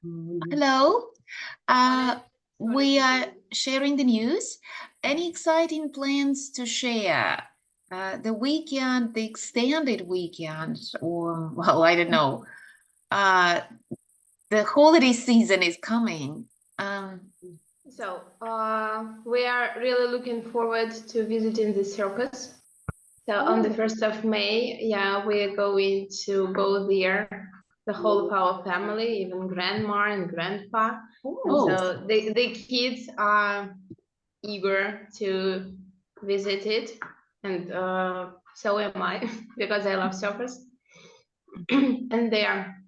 Hello. We are sharing the news. Any exciting plans to share? The weekend, the extended weekend, or, well, I don't know. The holiday season is coming. So we are really looking forward to visiting the circus. So on the 1st of May, yeah, we are going to go there, the whole of our family, even grandma and grandpa. And so the kids are eager to visit it, and so am I, because I love circus. And there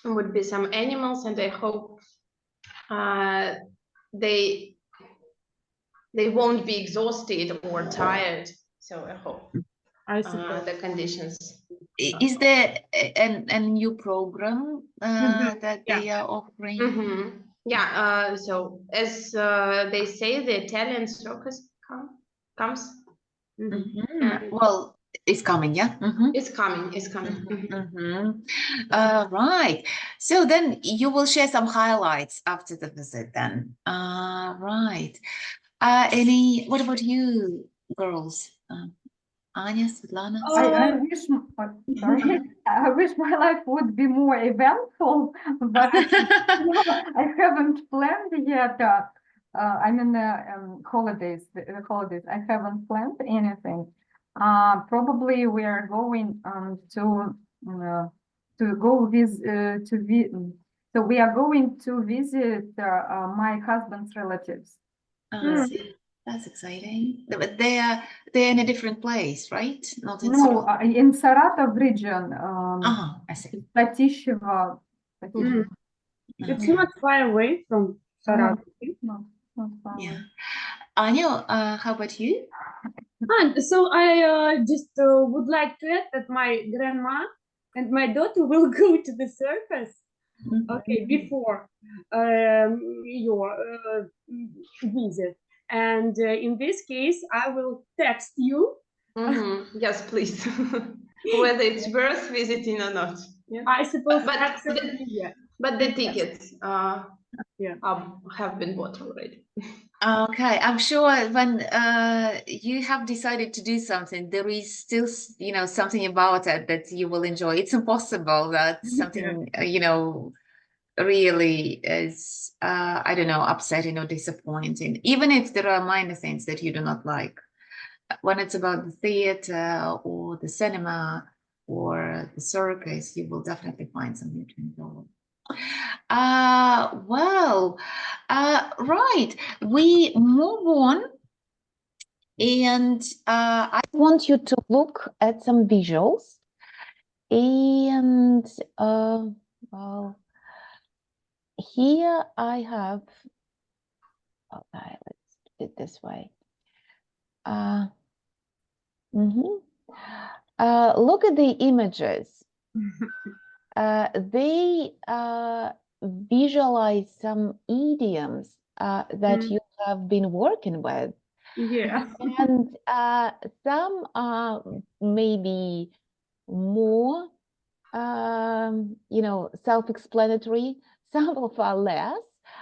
would be some animals, and I hope they won't be exhausted or tired. So I hope the conditions. Is there a new program that they are offering? Yeah, so as they say, the Italian circus comes. Well, it's coming, yeah? It's coming, it's coming. Right. So then you will share some highlights after the visit then. Right. What about you, girls? Anya, Svetlana? I wish my life would be more eventful, but I haven't planned yet. I mean, holidays. The holidays. I haven't planned anything. Probably we are going to go so we are going to visit my husband's relatives. That's exciting. But they're in a different place, right? Not in No, in Saratov region. I see. Tatishevo. It's not far away from Saratov. No, not far away. Yeah. Anya, how about you? And so I just would like to add that my grandma and my daughter will go to the circus. Okay, before your visit. And in this case, I will text you. Yes, please. Whether it's worth visiting or not. Yeah. I suppose but the tickets have been bought already. Okay, I'm sure when you have decided to do something, there is still, something about it that you will enjoy. It's impossible that something, really is, I don't know, upsetting or disappointing, even if there are minor things that you do not like. When it's about the theater or the cinema or the circus, you will definitely find something to enjoy. Right, we move on, and I want you to look at some visuals, and well, here I have, okay, let's do it this way. Look at the images. They visualize some idioms that you have been working with. Yeah. And some are maybe more, self-explanatory. Some of are less.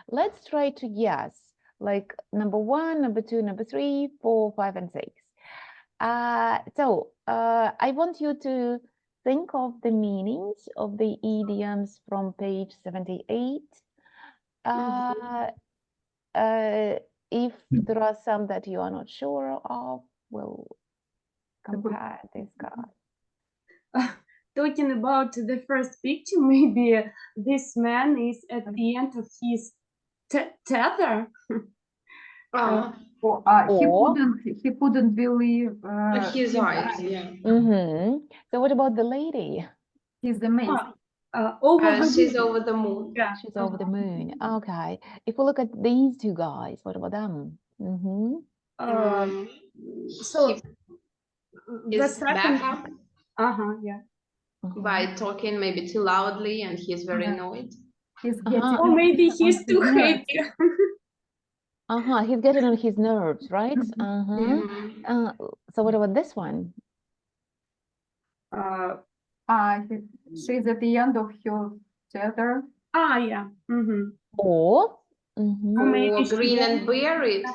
Let's try to guess, like number 1, number 2, number 3, 4, 5, and 6. So I want you to think of the meanings of the idioms from page 78. If there are some that you are not sure of, we'll compare this guy. Talking about the first picture, maybe this man is at the end of his tether. He couldn't believe his eyes. Yeah. So what about the lady? He's amazed. She's over the moon. Yeah. She's over the moon. Okay. If we look at these two guys, what about them? So the second back yeah. By talking maybe too loudly, and he's very annoyed. He's getting or maybe he's too happy. He's getting on his nerves, right? So what about this one? She's at the end of her tether. Ah, yeah. Or, mhm, Or maybe Or she green won't. and buried.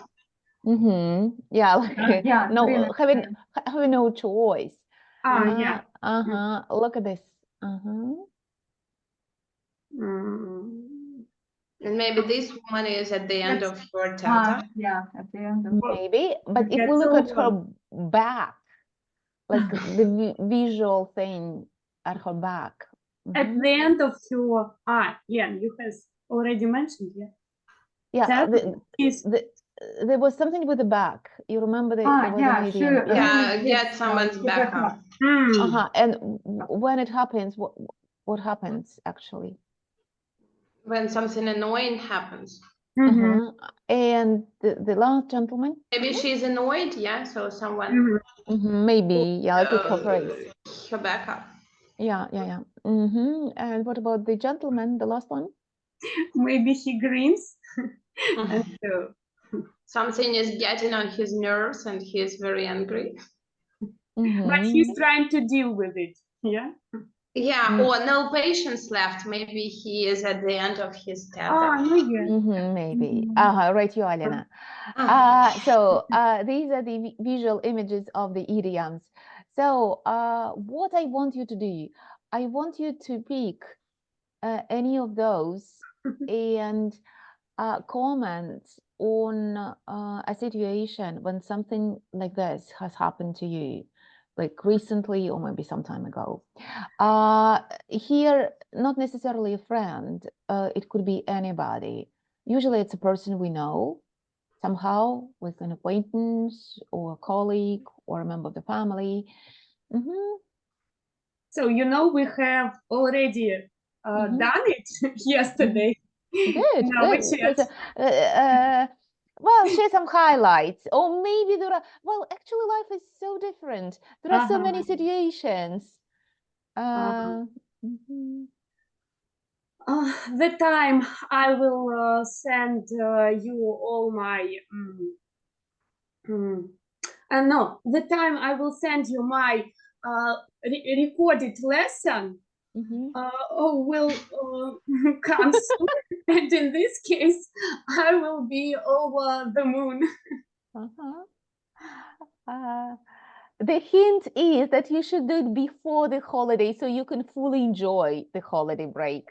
mhm, yeah, like, Yeah, no, green and having no choice. Ah, yeah. Look at this. Uh-huh. Mm. And maybe this woman is at the end of your tata. Yeah, at the end of Maybe, but if we That's look at over. her back, like the visual thing at her back. At Mhm. the end of your, yeah, you has already mentioned, yeah. Yeah, That is, there was something with the back. You remember there was an yeah, idiom. sure. Yeah, Really get gets, someone's to back back up. Uh-huh. And when it happens, what happens actually? When something annoying happens. Uh-huh. And the last gentleman, Maybe she's annoyed, yeah, so someone maybe, yeah, let's look for phrase. her back up. Yeah. And what about the gentleman, the last one? Maybe he grins. And, Something is getting on his nerves and he is very angry. but he's trying to deal with it. Yeah. Yeah, or no patience left. Maybe he is at the end of his tether. Yeah. Maybe. Right, you, Alina. So these are the visual images of the idioms. So what I want you to do, I want you to pick any of those and comment on a situation when something like this has happened to you, like recently or maybe some time ago. Here, not necessarily a friend, it could be anybody. Usually it's a person we know somehow, with an acquaintance or a colleague or a member of the family. So, you know, we have already done it yesterday. Good, in our good. chat. Well, share some highlights, or maybe there are. Well, actually, life is so different. There are so many situations. Mhm. The time I will send you all my no, the time I will send you my recorded lesson will come soon. And in this case, I will be over the moon. The hint is that you should do it before the holiday so you can fully enjoy the holiday break.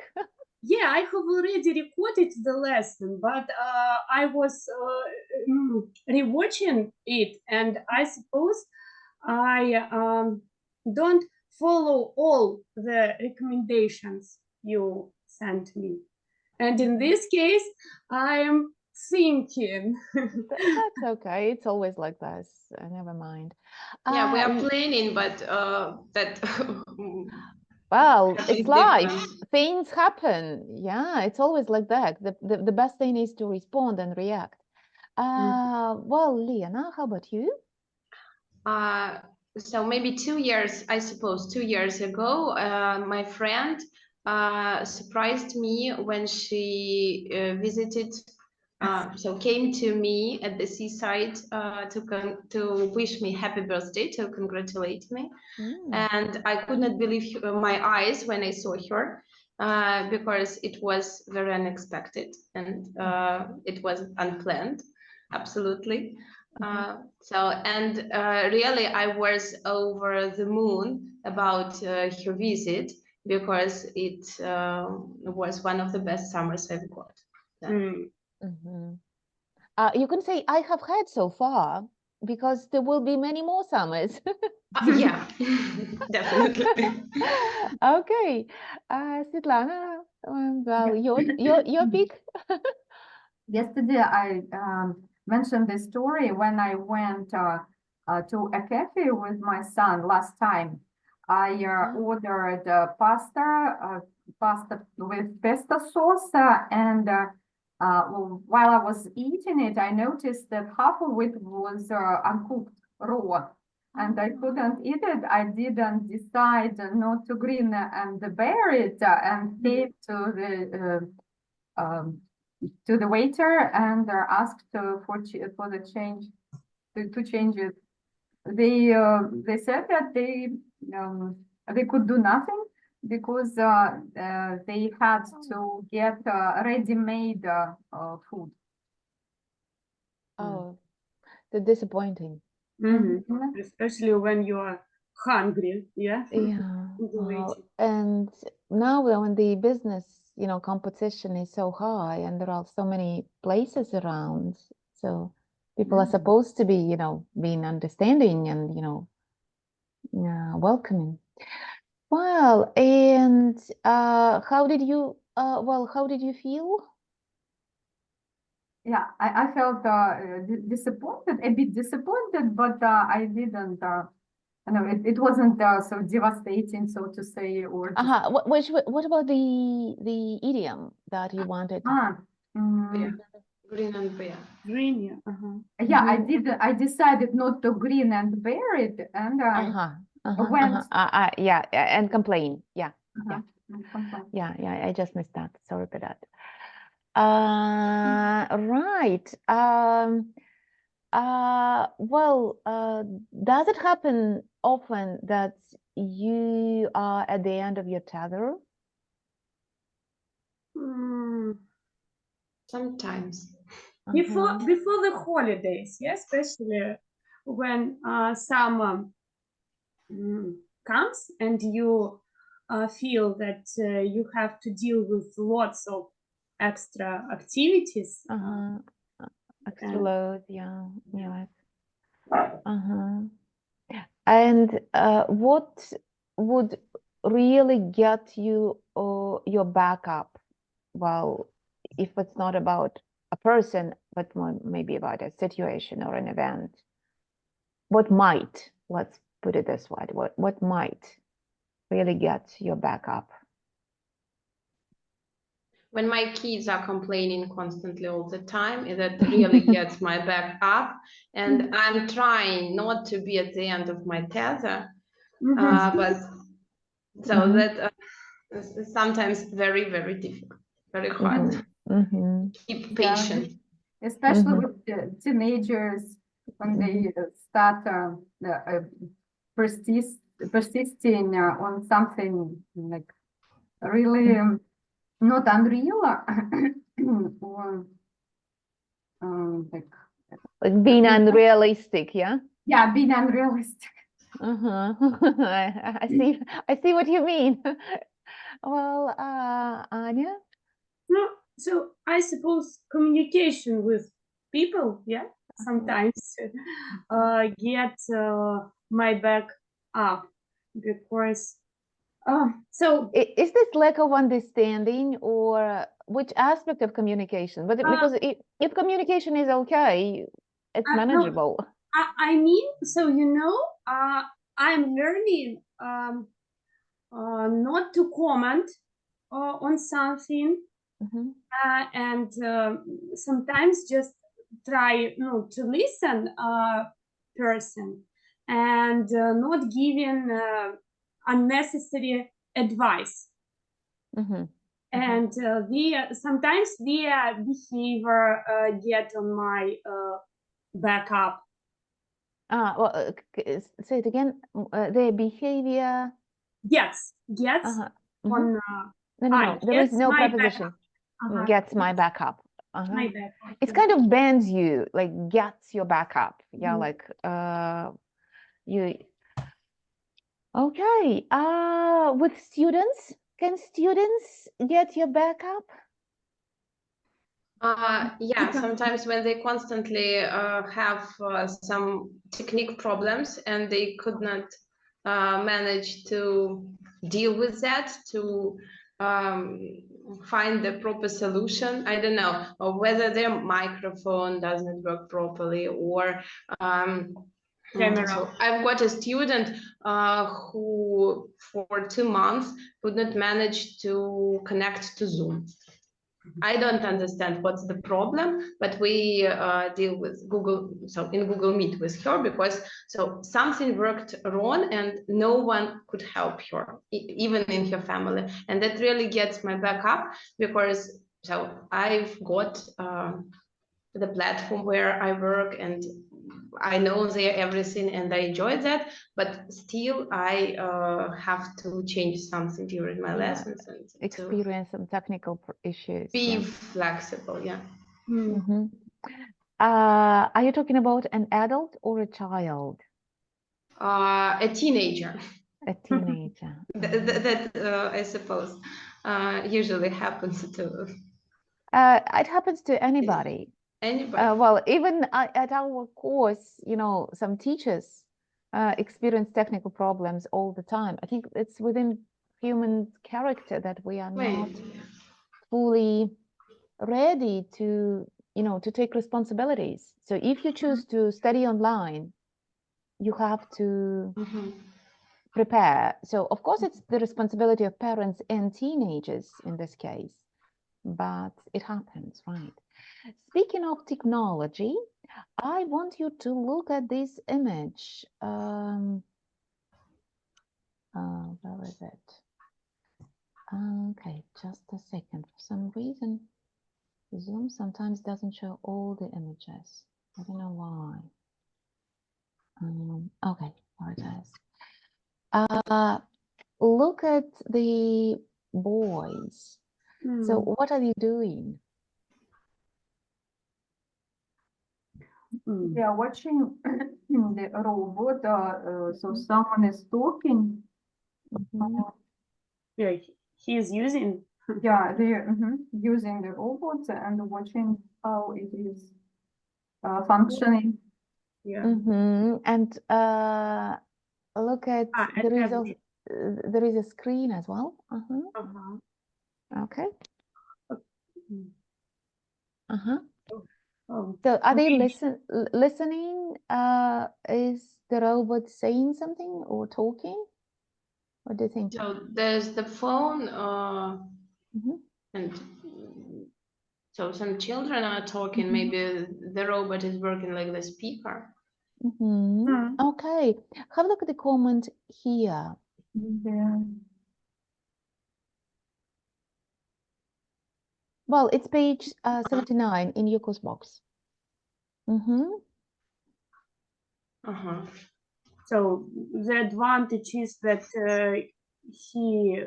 Yeah, I have already recorded the lesson, but I was rewatching it, and I suppose I don't follow all the recommendations you sent me. And in this case, I am thinking. That's okay. It's always like this. Never mind. Yeah, we are planning, but that. Well, Something it's life. different. Things happen. Yeah, it's always like that. The best thing is to respond and react. Well, Lena, how about you? So maybe 2 years, I suppose, 2 years ago, my friend surprised me when she visited. So came to me at the seaside to wish me happy birthday, to congratulate me. And I could not believe my eyes when I saw her, because it was very unexpected and it was unplanned, absolutely. Really, I was over the moon about her visit, because it was one of the best summers I've got. You can say I have had so far, because there will be many more summers. Yeah, definitely. Okay, Svetlana, well, your pick. Yesterday, I mentioned this story when I went to a cafe with my son last time. I ordered pasta with pesto sauce, and while I was eating it, I noticed that half of it was uncooked, raw, and I couldn't eat it. I didn't decide not to grin and bury it, and came to the waiter and asked for the change to change it. They said that they could do nothing. because they had to get ready-made food. Oh, that's disappointing. Mhm. Mhm. Especially when you are hungry, yeah. Yeah. in the Well, waiting. and now when the business, competition is so high and there are so many places around, so people are supposed to be, being understanding and, welcoming. Well, and how did you feel? Yeah, I felt disappointed, a bit disappointed, but I didn't. No, it wasn't so devastating, so to say, or just What about the idiom that you wanted? ah. Yeah. Green and bare. Green, yeah. Yeah, I Mhm. did. I decided not to grin and bear it, and I went. Yeah, and complain. Yeah, Uh-huh, and complained. yeah. I just missed that. Sorry for that. Right. Well, does it happen often that you are at the end of your tether? Mm, Sometimes. Before Uh-huh. the holidays, yeah, especially when summer comes and you feel that you have to deal with lots of extra activities. Uh-huh. Extra And load, yeah. Uh-huh. And what would really get you your backup? Well, if it's not about a person, but maybe about a situation or an event. What might, let's put it this way, what might really get your backup? When my kids are complaining constantly all the time, that really gets my back up. And I'm trying not to be at the end of my tether, but so Mhm. that is sometimes very, very difficult, very hard. Mhm. Keep Yeah, patient. especially Mhm. with the teenagers when they start persisting on something like really not unreal or like Like being unrealistic, yeah? yeah, being unrealistic. Uh-huh. I see what you mean. Well, Anya? no, so I suppose communication with people, yeah, sometimes get my back up because so Is this lack of understanding or which aspect of communication? But because if communication is okay, it's no, manageable. I mean, so I'm learning not to comment on something Mhm. and sometimes just try to listen person and not giving unnecessary advice. Mhm. And sometimes their behavior get on my backup. Well, say it again. Their behavior. Gets Uh-huh. Mhm. on No. There is gets no my preposition. backup. Gets my backup. My backup. It's kind of bends you, like gets your backup. Yeah, Mhm. like you. Okay. With students, can students get your backup? Yeah, sometimes when they constantly have some technique problems and they could not manage to deal with that, to find the proper solution. I don't know, or whether their microphone doesn't work properly or Camera. so I've got a student who for 2 months could not manage to connect to Zoom. I don't understand what's the problem, but we deal with Google, so in Google Meet with her because so something worked wrong and no one could help her, even in her family. And that really gets my back up because so I've got the platform where I work and I know they everything and I enjoyed that, but still I have to change something during my Yeah, lessons and to experience some technical issues. be Yeah. flexible. Yeah. Mhm. Are you talking about an adult or a child? A teenager. A teenager. That I suppose usually happens to It happens to anybody. anybody. Well, even at our course, you know, some teachers experience technical problems all the time. I think it's within human character that we are not Maybe. fully ready to, you know, to take responsibilities. So if you choose to study online, you have to Mhm. prepare. So of course, it's the responsibility of parents and teenagers in this case, but it happens, right? Speaking of technology, I want you to look at this image. Where is it? Okay, just a second. For some reason, Zoom sometimes doesn't show all the images. I don't know why. Okay, there it is. Look at the boys. So what are you doing? We are watching the robot. So someone is talking. Mhm. Yeah, he is using. Yeah, they're using the robots and watching how it is functioning. Yeah. And look at I there is have a it. there is a screen as well. Okay. Mm. Oh, So are they maybe. listening? Is the robot saying something or talking? What do you think? So there's the phone, Mhm. and so some children are talking. Mhm. Maybe the robot is working like the speaker. Mhm. Okay, have a look at the comment here. Yeah. Well, it's page 79 in your course box. Uh-huh. So the advantage is that he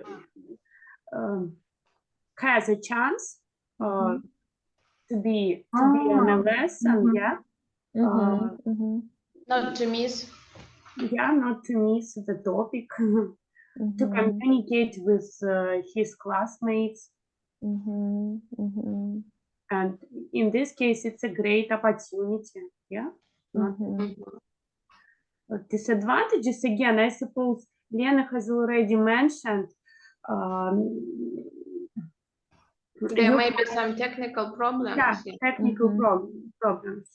has a chance to be on a lesson, yeah. Not to miss. Yeah, not to miss the topic, to communicate with his classmates. And in this case, it's a great opportunity. Yeah. Not disadvantages again, I suppose Lena has already mentioned. There may be some technical problems. Yeah, technical problems.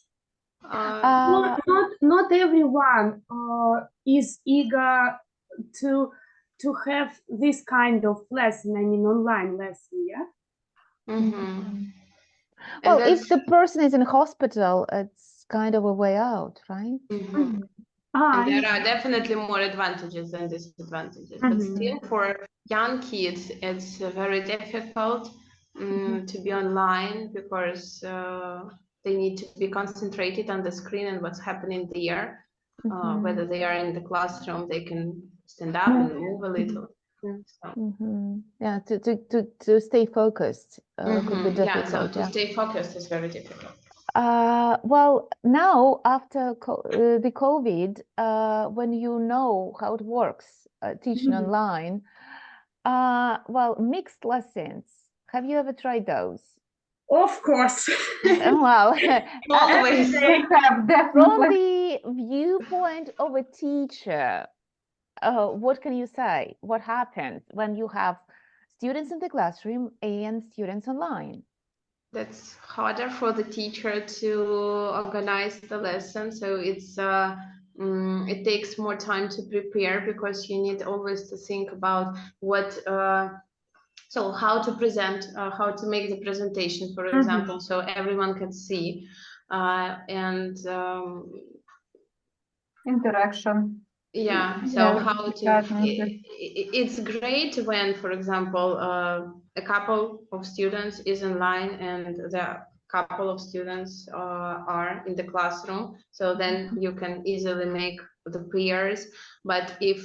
Uh, Not everyone is eager to have this kind of lesson. I mean, online lesson. Yeah. Well, and if the person is in hospital, it's kind of a way out, right? And there are definitely more advantages than disadvantages, but still for young kids, it's very difficult to be online because they need to be concentrated on the screen and what's happening there. Whether they are in the classroom, they can stand up and move a little. So. Yeah, to stay focused could be Yeah, so difficult. to stay focused is very difficult. Well, now after the COVID, when you know how it works, teaching online, well, mixed lessons. Have you ever tried those? Of course. Well, Always. from the viewpoint of a teacher, what can you say? What happens when you have students in the classroom and students online? That's harder for the teacher to organize the lesson. So it takes more time to prepare because you need always to think about so how to present, how to make the presentation, for example, so everyone can see, and Interaction. yeah, so Yeah, how to, it's great when, for example, a couple of students is in line and the couple of students are in the classroom, so then you can easily make the pairs. But if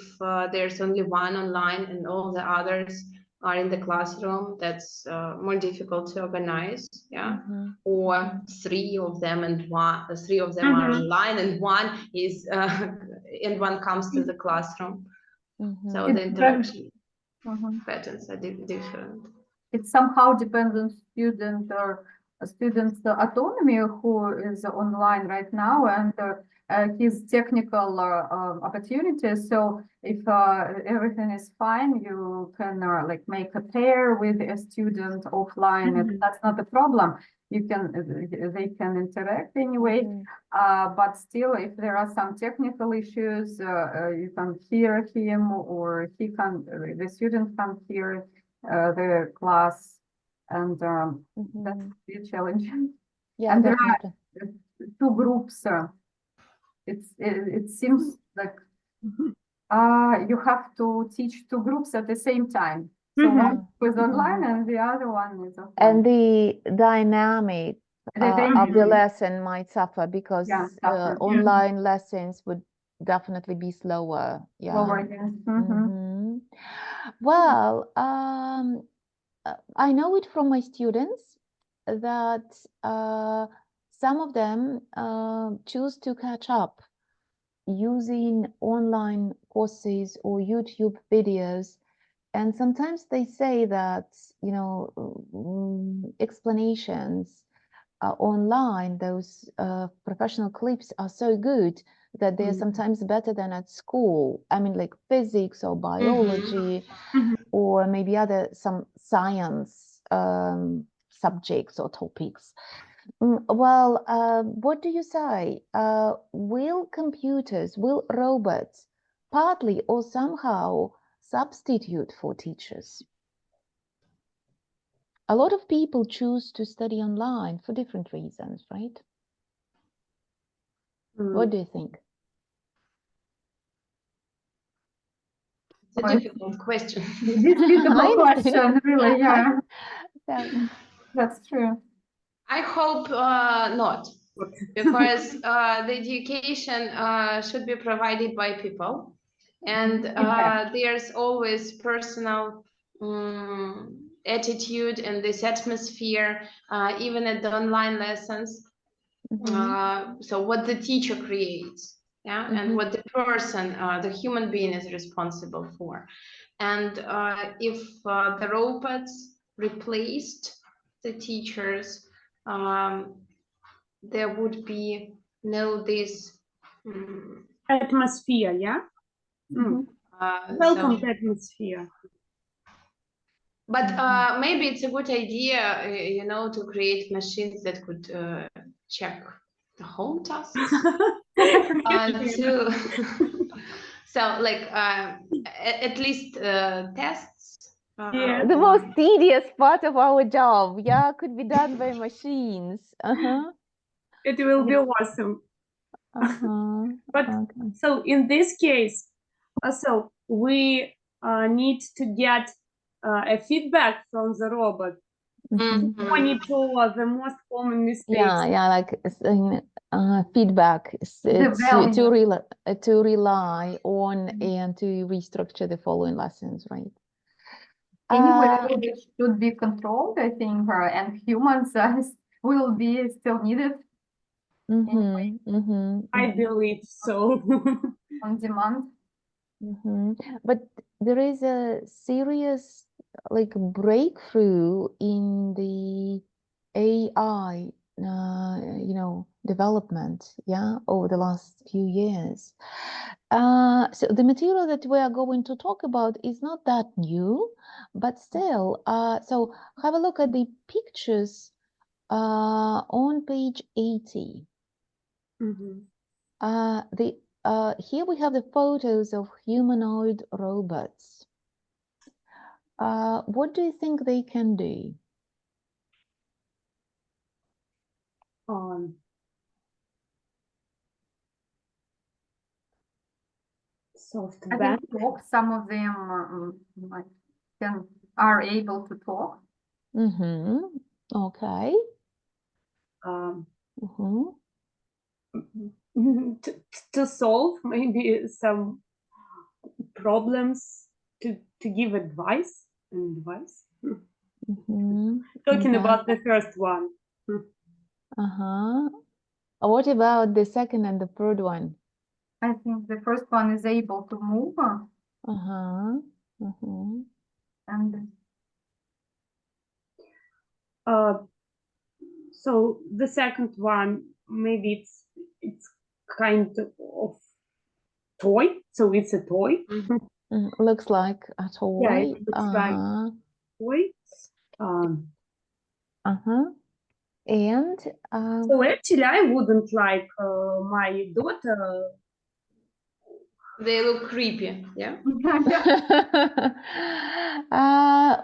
there's only one online and all the others are in the classroom, that's more difficult to organize, yeah. Mhm. Or three of them are online and one is and one comes to the classroom. So It the depends. interaction Mhm. patterns are different. It somehow depends on student or a student's autonomy who is online right now and his technical opportunities. So if everything is fine, you can like make a pair with a student offline. Mhm. That's not a problem. You can they can interact anyway. Mhm. But still, if there are some technical issues, you can hear him or he can the student can hear the class, and that's Mhm. a challenge. Yeah, And there are definitely. two groups. It seems like you have to teach two groups at the same time. So Mhm. one is online Mhm. and the other one is And offline. the dynamic The of the dynamic, lesson might suffer because yeah, suffer. online lessons would definitely be slower. Yeah. Lower, yes. Mhm. Mhm. Well, I know it from my students that some of them choose to catch up using online courses or YouTube videos. And sometimes they say that, explanations online, those professional clips are so good that they're sometimes better than at school. I mean, like physics or biology, Mhm. or maybe some science subjects or topics. Well, what do you say? Will robots partly or somehow substitute for teachers? A lot of people choose to study online for different reasons, right? What do you think? It's a difficult question. Disputable I know. question, really, yeah, Yeah. that's true. I hope not, because the education should be provided by people, and there's always personal attitude and this atmosphere, even at the online lessons. Mhm. So what the teacher creates, yeah, and what the person, the human being is responsible for. And if the robots replaced the teachers, there would be no this Atmosphere, yeah? Mhm. Welcome so, to atmosphere. but maybe it's a good idea, to create machines that could check the home tasks. So like at least tests. Yeah. The most tedious part of our job, yeah, could be done by machines. It will be awesome. But Okay. so in this case, so we need to get a feedback from the robot. Mhm. Monitor the most common mistakes. Yeah, like feedback The value. to rely on and to restructure the following lessons, right? Anyway, Uh, it should be controlled, I think, and humans will be still needed anyway I believe so. on demand. But there is a serious like breakthrough in the AI, development, yeah, over the last few years. So the material that we are going to talk about is not that new, but still, so have a look at the pictures on page 80. Here we have the photos of humanoid robots. What do you think they can do? I Software. think talk, some of them are able to talk. Okay. Mhm. to solve maybe some problems, to give advice. Mhm. Talking Okay. about the first one. Uh-huh. What about the second and the third one? I think the first one is able to move, Uh-huh. Uh-huh. and So the second one, maybe it's kind of toy. So it's a toy. Looks like a toy. Yeah, it looks like Uh-huh. toy. Uh-huh. And So actually, I wouldn't like my daughter. They look creepy. Yeah.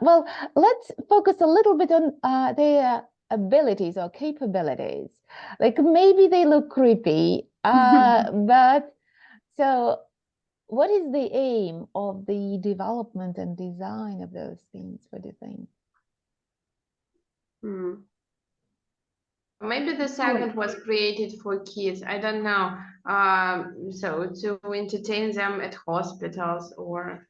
well, let's focus a little bit on their abilities or capabilities. Like maybe they look creepy, but so what is the aim of the development and design of those things? What do you think? Maybe the second was created for kids. I don't know. So to entertain them at hospitals or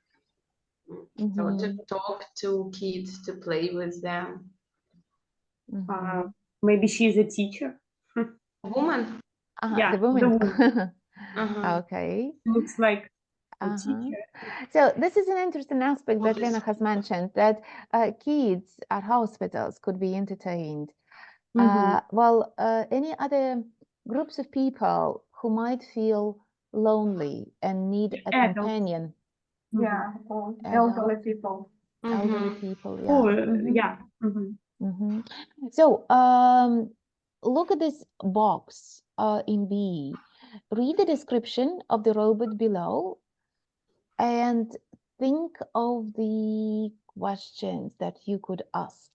so to talk to kids, to play with them. Maybe she's a teacher. Woman? Yeah, the woman. Uh-huh. Okay. Looks like a teacher. So this is an interesting aspect that Okay. Lena has mentioned, that kids at hospitals could be entertained. Well, any other groups of people who might feel lonely and need a Adults. companion? yeah, or elderly people. Elderly people, yeah. Oh, yeah. So look at this box in B. Read the description of the robot below and think of the questions that you could ask.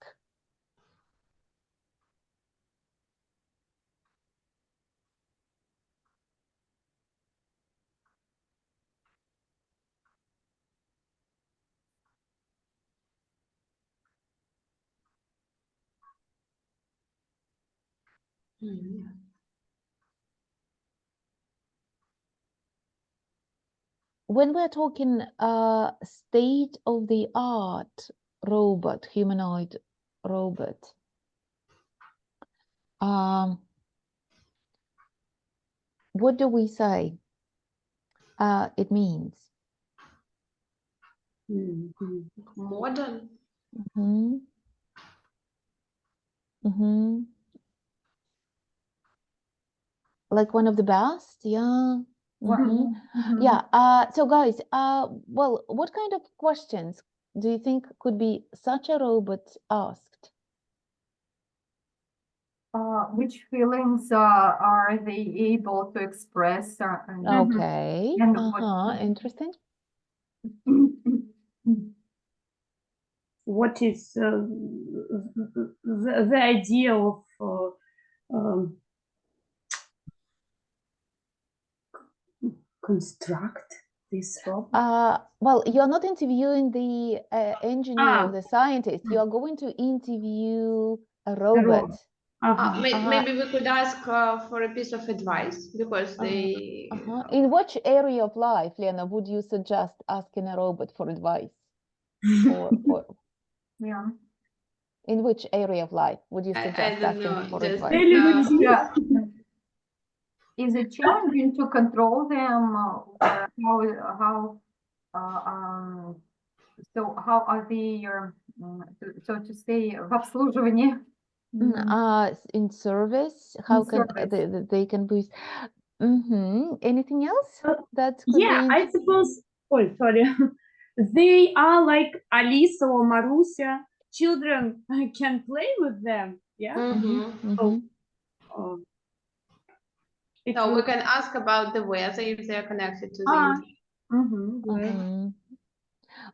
When we're talking state-of-the-art robot, humanoid robot, what do we say it means? Modern? Like one of the best, yeah. Yeah. So guys, well, what kind of questions do you think could be such a robot asked? Which feelings are they able to express? Okay. And what- Interesting. What is the idea of construct this robot? Well, you're not interviewing the engineer or the scientist. You are going to interview a robot. Maybe we could ask for a piece of advice because they. In which area of life, Lena, would you suggest asking a robot for advice? Or Yeah. in which area of life would you suggest I don't asking know. for Just advice? Yeah. Is it challenging to control them? So how are they, so to say, в обслуживании? In service, how can service. they can be? Anything else that could Yeah, be? I suppose. Oh, sorry. They are like Alisa or Marusia. Children can play with them. Yeah. So we can ask about the weather if they are connected to the internet.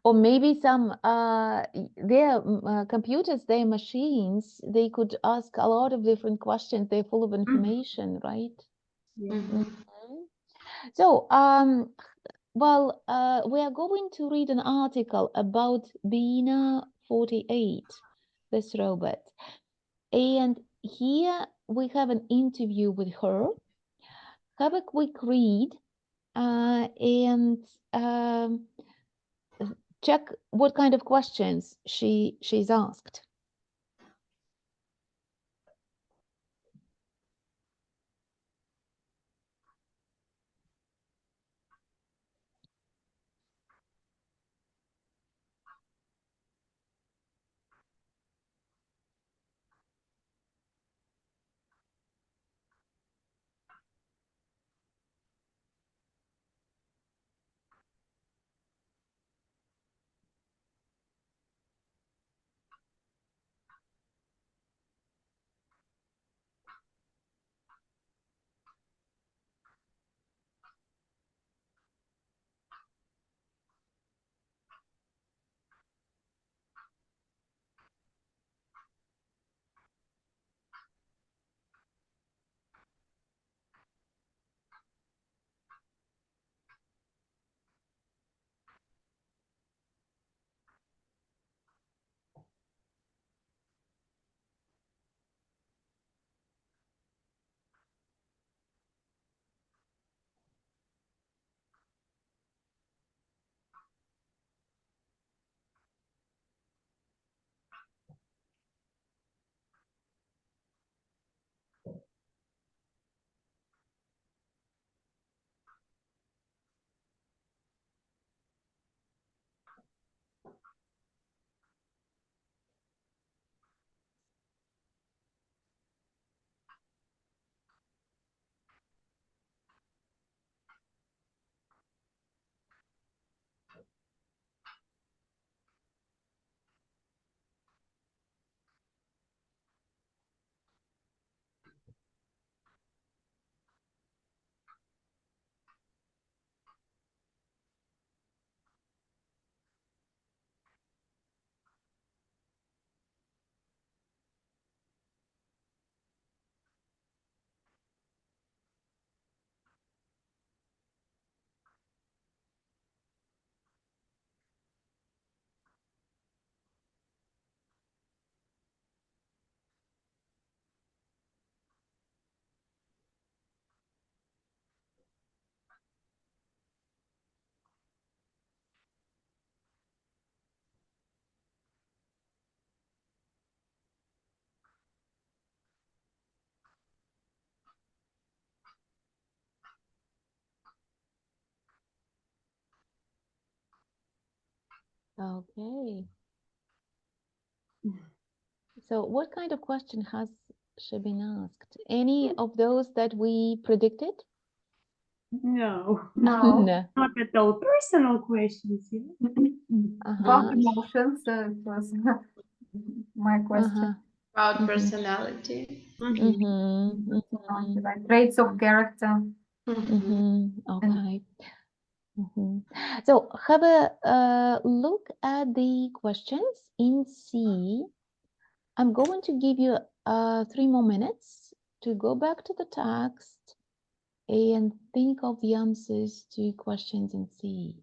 Or maybe some their computers, their machines, they could ask a lot of different questions. They're full of information, right? So well, we are going to read an article about Bina 48, this robot. And here we have an interview with her. Have a quick read and check what kind of questions she's asked. Okay. So what kind of question has she been asked? Any of those that we predicted? No, No. No. not at all. Personal questions. Yeah? About Uh-huh. emotions, it was my question. Uh-huh. About Mhm. personality. Mhm. Mhm. Like traits of character. Mhm. Okay. Mhm. So have a look at the questions in C. I'm going to give you 3 more minutes to go back to the text and think of the answers to questions in C.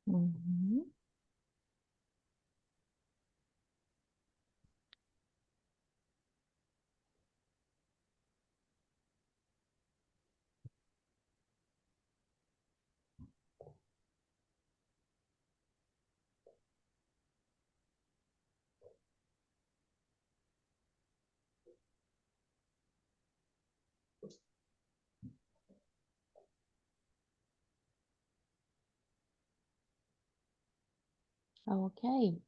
Mhm. Okay.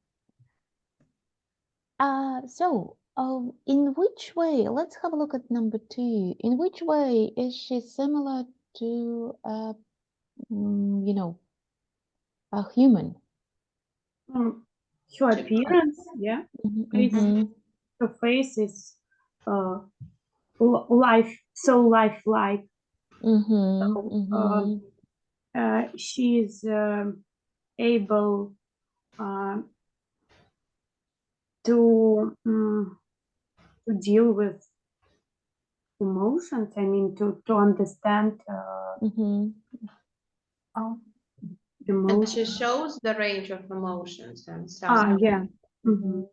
In which way, let's have a look at number 2. In which way is she similar to, you know, a human? Her appearance, yeah. Mhm, Face, mhm, her face is lifelike. mhm, So, mhm. she is able to deal with emotions. I mean, to understand Mhm. Oh, And emotions. she shows the range of emotions and stuff. Yeah. Mhm,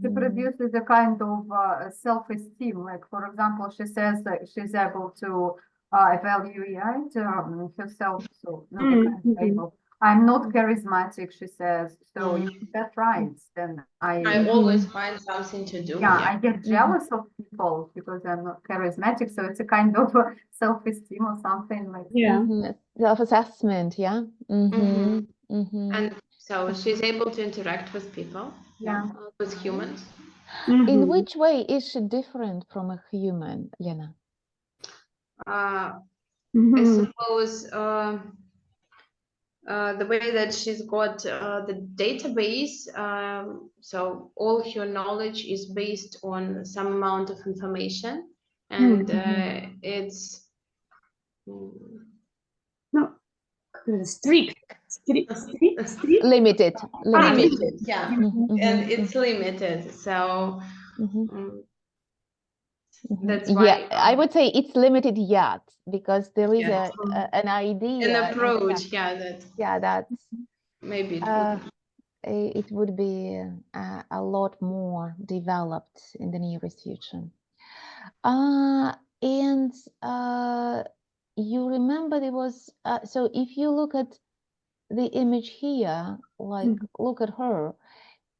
she mhm. produces a kind of self-esteem. Like, for example, she says that she's able to evaluate herself. So, not a kind of able. I'm not charismatic, she says. So, if that's right, then I always find something to do. yeah, I get jealous of people because I'm not charismatic. So, it's a kind of self-esteem or something like Yeah. Mhm. Self-assessment, yeah. Mhm, mhm. And so she's able to interact with people, Yeah. with humans. In which way is she different from a human, Lena? I suppose the way that she's got the database, so all her knowledge is based on some amount of information, and it's No, strict. Limited, limited. limited, yeah, Mhm, and mhm, it's limited. So mhm, mm, mhm. that's Yeah, why I would say it's limited yet because there is yeah, an idea. an and approach, yeah, that yeah, that's maybe it uh, would. it would be a lot more developed in the nearest future. And you remember there was so if you look at the image here, like look at her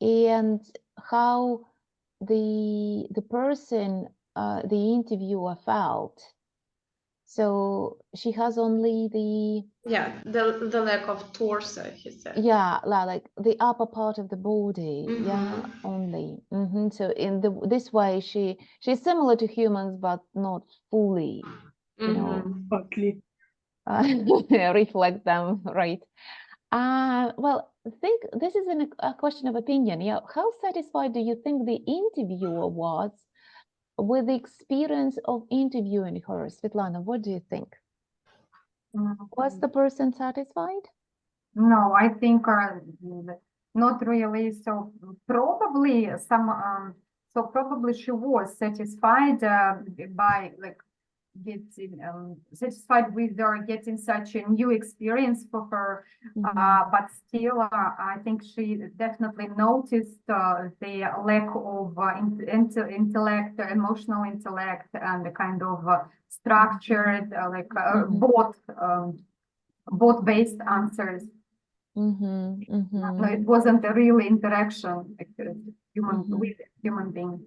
and how the person, the interviewer felt. So she has only Yeah, the lack of torso, he said. like the upper part of the body, yeah, only. So in this way, she's similar to humans, but not fully, you know, reflect them, right? Well, think this is a question of opinion. Yeah, how satisfied do you think the interviewer was with the experience of interviewing her? Svetlana, what do you think? Was the person satisfied? No, I think not really. So probably probably she was satisfied by like getting satisfied with getting such a new experience for her. But still, I think she definitely noticed the lack of intellect, emotional intellect, and the kind of structured, bot-based answers. No, it wasn't a real interaction with human being.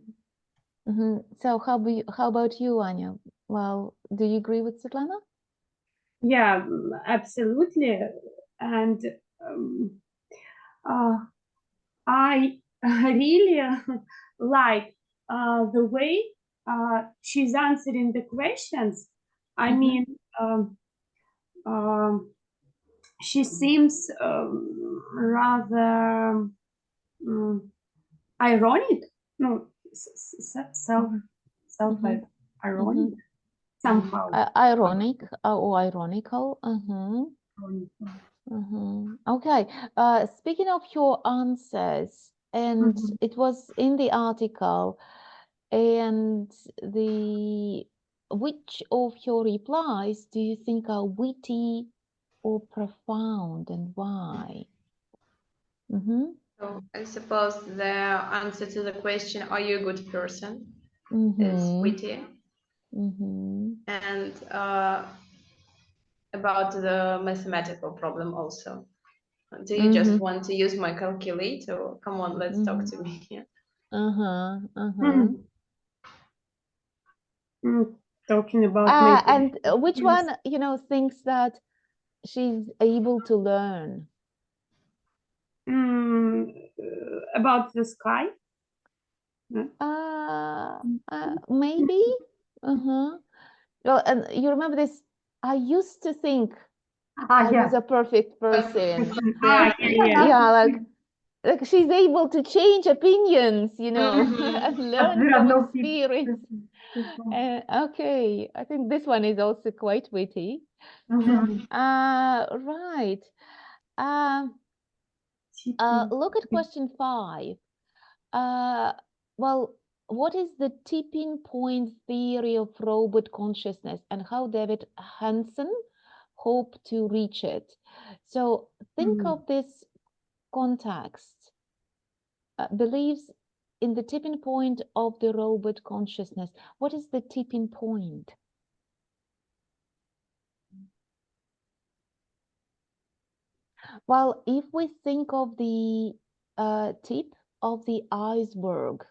So how about you, Anya? Well, do you agree with Svetlana? Yeah, absolutely. And I really like the way she's answering the questions. I Mhm. mean, she seems rather ironic. No, self Mhm. self Mhm. ironic Mhm. somehow. Ironic or ironical. Okay. Speaking of your answers, and Mhm. it was in the article, and which of your replies do you think are witty or profound, and why? So I suppose the answer to the question, "Are you a good person?" is Mm-hmm. witty, and about the mathematical problem also. Do you just want to use my calculator? Come on, let's talk to me. Talking about making And which one, thinks that she's able to learn? about the sky. Maybe. Well, and you remember this? I used to think I Yeah. was a perfect person. Yeah. Yeah, like she's able to change opinions, Mhm. and But learn there are from no people. experience. Okay, I think this one is also quite witty. Mhm. Right. Look at question 5. Well, what is the tipping point theory of robot consciousness, and how David Hansen hoped to reach it? So think of this context. Believes in the tipping point of the robot consciousness. What is the tipping point? Well, if we think of the tip of the iceberg,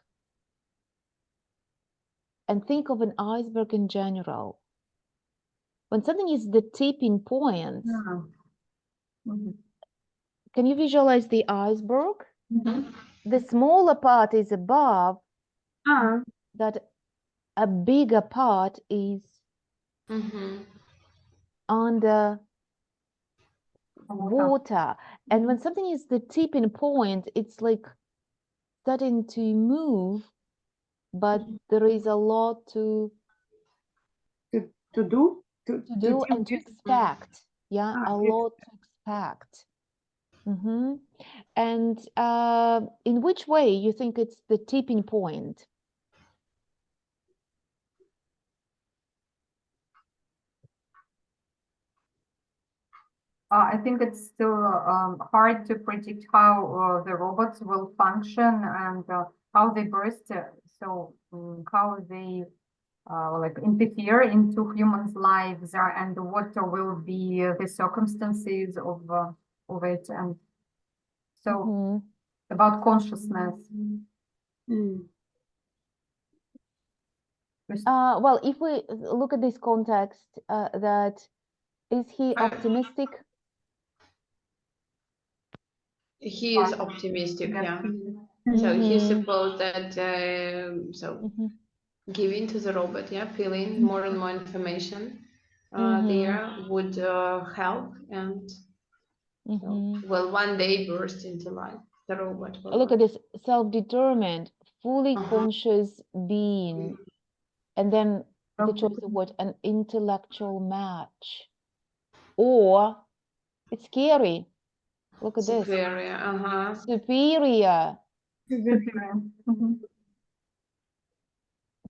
and think of an iceberg in general, when something is the tipping point, can you visualize the iceberg? The smaller part is above, that a bigger part is under water. And when something is the tipping point, it's like starting to move, but there is a lot to do do and to expect. Yeah, a yes. lot to expect. And in which way you think it's the tipping point? I think it's still hard to predict how the robots will function and how they burst. So how they like interfere into humans' lives and what will be the circumstances of it. And so about consciousness. Well, if we look at this context, that is he optimistic? He is optimistic, yeah. So he supposed that giving to the robot, filling more and more information there would help, and will one day burst into life. The robot will. Look at this, self-determined, fully conscious being, and then the choice of what, an intellectual match, or it's scary. Look at this, Superior, superior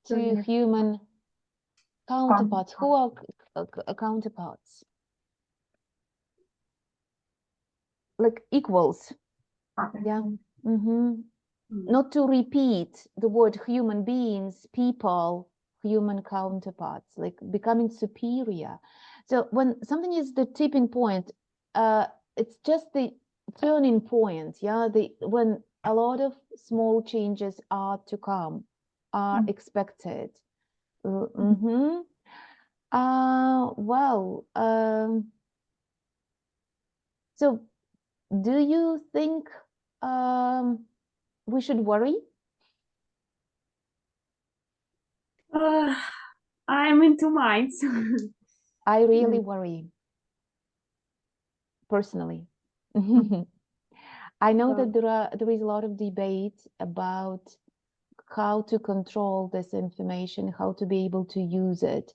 to human counterparts. Who are counterparts? Like equals. Yeah. Not to repeat the word human beings, people, human counterparts, like becoming superior. So when something is the tipping point, it's just the turning point. Yeah, when a lot of small changes are to come, are expected. Well, so do you think we should worry? I'm in two minds. I really worry, personally. I know that there is a lot of debate about how to control this information, how to be able to use it.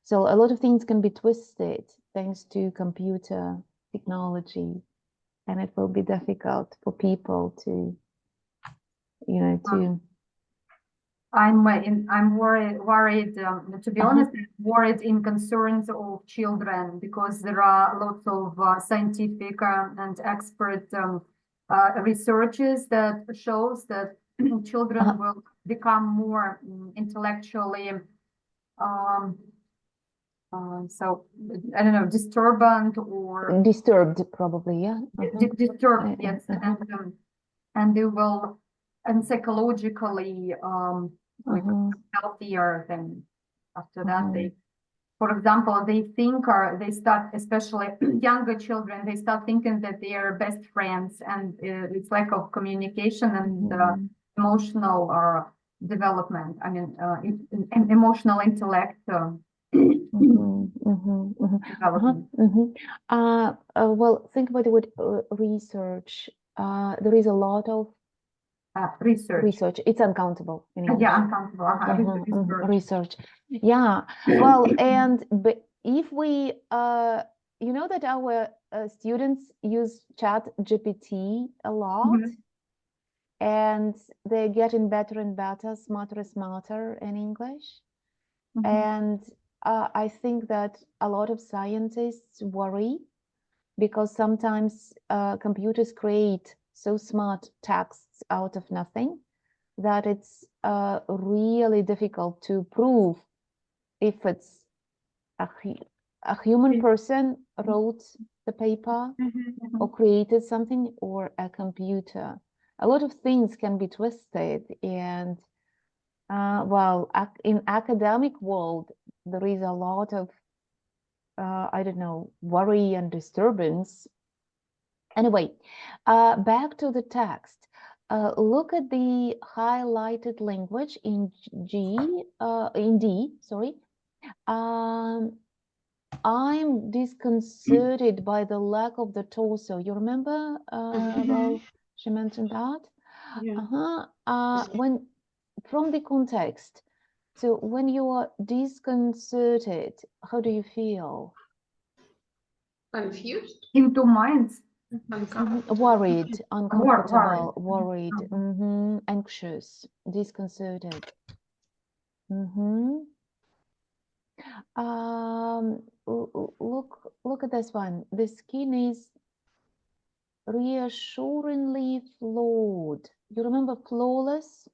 So a lot of things can be twisted thanks to computer technology, and it will be difficult for people to, to. I'm worried. To be honest, I'm worried in concerns of children because there are lots of scientific and expert researches that shows that children will become more intellectually so I don't know, disturbed or Disturbed, probably, yeah. disturbed, yes, and they will, and psychologically like healthier than after that. They, for example, they think, or they start, especially younger children, they start thinking that they are best friends, and it's lack of communication and emotional development. I mean, emotional intellect. Development. Well, think about the word research. There is a lot of Research. It's uncountable in English. Yeah, uncountable. Research. Yeah. Well, but if we, you know that our students use ChatGPT a lot, and they're getting better and better, smarter and smarter in English. And I think that a lot of scientists worry because sometimes computers create so smart texts out of nothing that it's really difficult to prove if it's a human person wrote the paper or created something or a computer. A lot of things can be twisted, and well, in academic world, there is a lot of, I don't know, worry and disturbance. Anyway, back to the text. Look at the highlighted language in D, sorry. I'm disconcerted by the lack of the torso. You remember about, she mentioned that? Yeah. When from the context, so when you are disconcerted, how do you feel? Confused? In two minds. Worried, uncomfortable, worried, Mhm. anxious, disconcerted. Look at this one. The skin is reassuringly flawed. You remember flawless?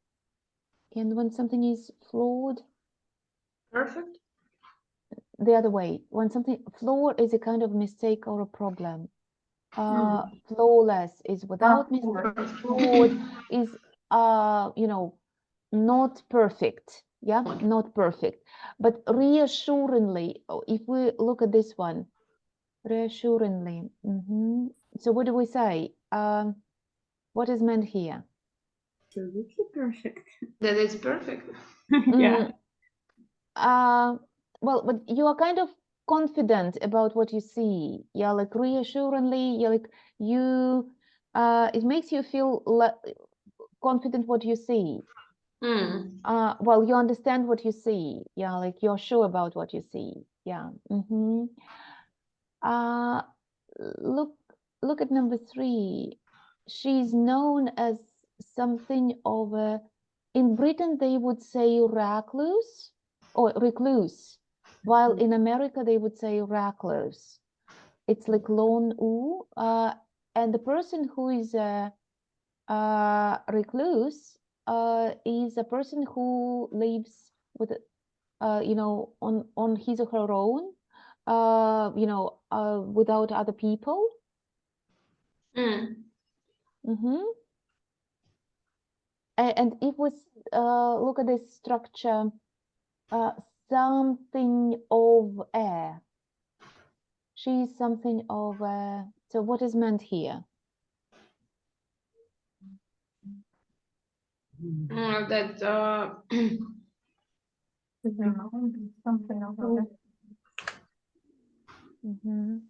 And when something is flawed, Perfect. the other way. When something flawed is a kind of mistake or a problem. Flawless is without mistake. Flawed is you know, not perfect. Yeah, not perfect. But reassuringly, if we look at this one, reassuringly. So what do we say? What is meant here? Absolutely perfect. That is perfect. Yeah. Well, but you are kind of confident about what you see. Yeah, like reassuringly, yeah, like you, it makes you feel confident what you see. Well, you understand what you see. Yeah, like you're sure about what you see. Yeah. Look at number 3. She's known as something of a, in Britain they would say recluse or recluse, while in America they would say recluse. It's like lone ooh, and the person who is a recluse is a person who lives with, you know, on his or her own, you know, without other people. And if we look at this structure, something of She's something of a, so what is meant here? That Something about it. Mhm.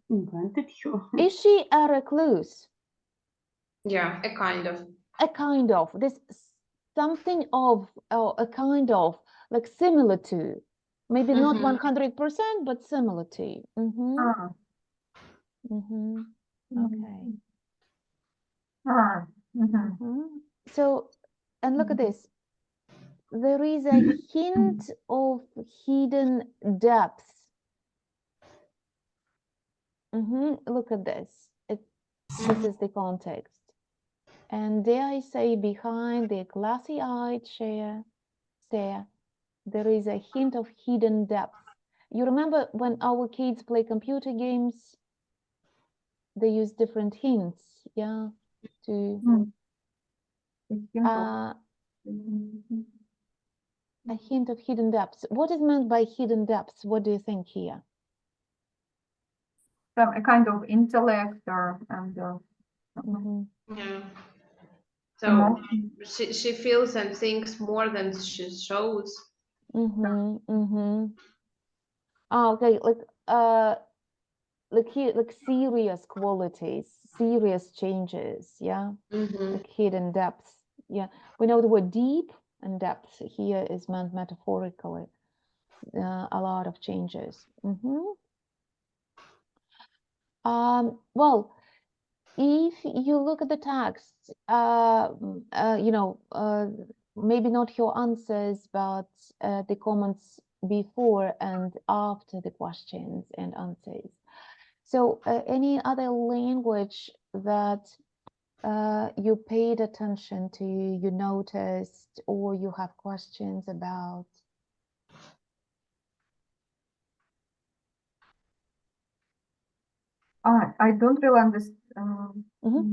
Invented you. Is she a recluse? yeah, a kind of. A kind of, this something of, or a kind of, like similar to, maybe not Mhm. 100%, but similar to. Mhm, Ah, mhm. mhm. Okay. Ah, mhm. Mhm. So, and look at this. There is a hint of hidden depth. Look at this. This is the context. And dare I say, behind the glassy-eyed stare, there is a hint of hidden depth. You remember when our kids play computer games, they use different hints, yeah, to Mm. It's simple. uh, a hint of hidden depths. What is meant by hidden depths? What do you think here? Some a kind of intellect or and Mhm. Yeah. So emotion. she feels and thinks more than she shows. Ah, okay, like here, like serious qualities, serious changes, yeah, Mhm. like hidden depths. Yeah, we know the word deep and depth here is meant metaphorically. A lot of changes. Well, if you look at the text, you know, maybe not your answers, but the comments before and after the questions and answers. So, any other language that you paid attention to, you noticed, or you have questions about? I don't really understand.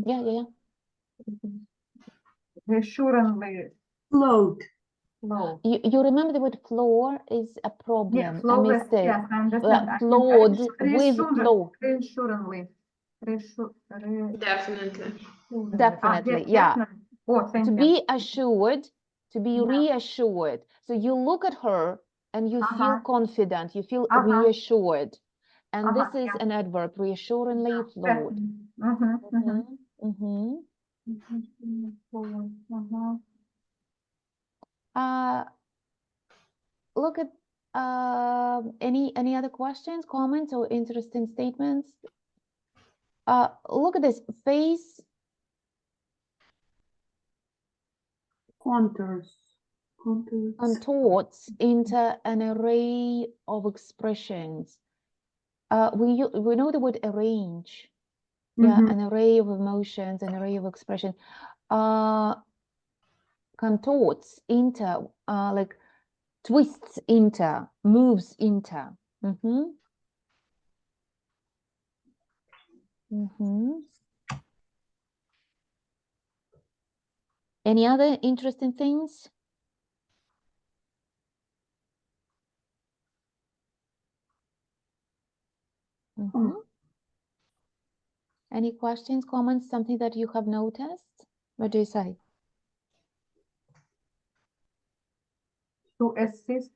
Yeah. Reassuringly Float. low. You remember the word floor is a problem, Yeah, a flawless. mistake. Yes, I understand. I mean, Flawed with flow. reassuringly. Definitely. Definitely, yeah. Definitely. Oh, thank To you. be assured, to be Yeah. reassured. So you look at her and you feel Uh-huh. confident, you feel Uh-huh. reassured. And this is Yeah. an adverb, reassuringly flowed. Look at any other questions, comments, or interesting statements? Look at this, face Contours. contorts into an array of expressions. We know the word arrange. Yeah, an array of emotions, an array of expression. Contorts into, like twists into, moves into. Any other interesting things? Any questions, comments, something that you have noticed? What do you say? To assist,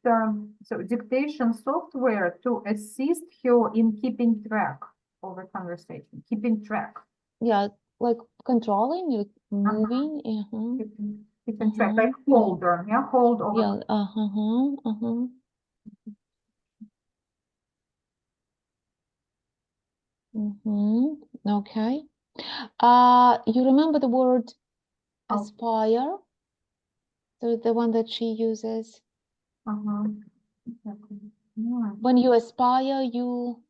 so dictation software to assist you in keeping track of the conversation, keeping track. Yeah, like controlling, like moving. Keeping track, like holder, yeah, hold over. Yeah, Okay. You remember the word aspire? So the one that she uses. When you aspire, you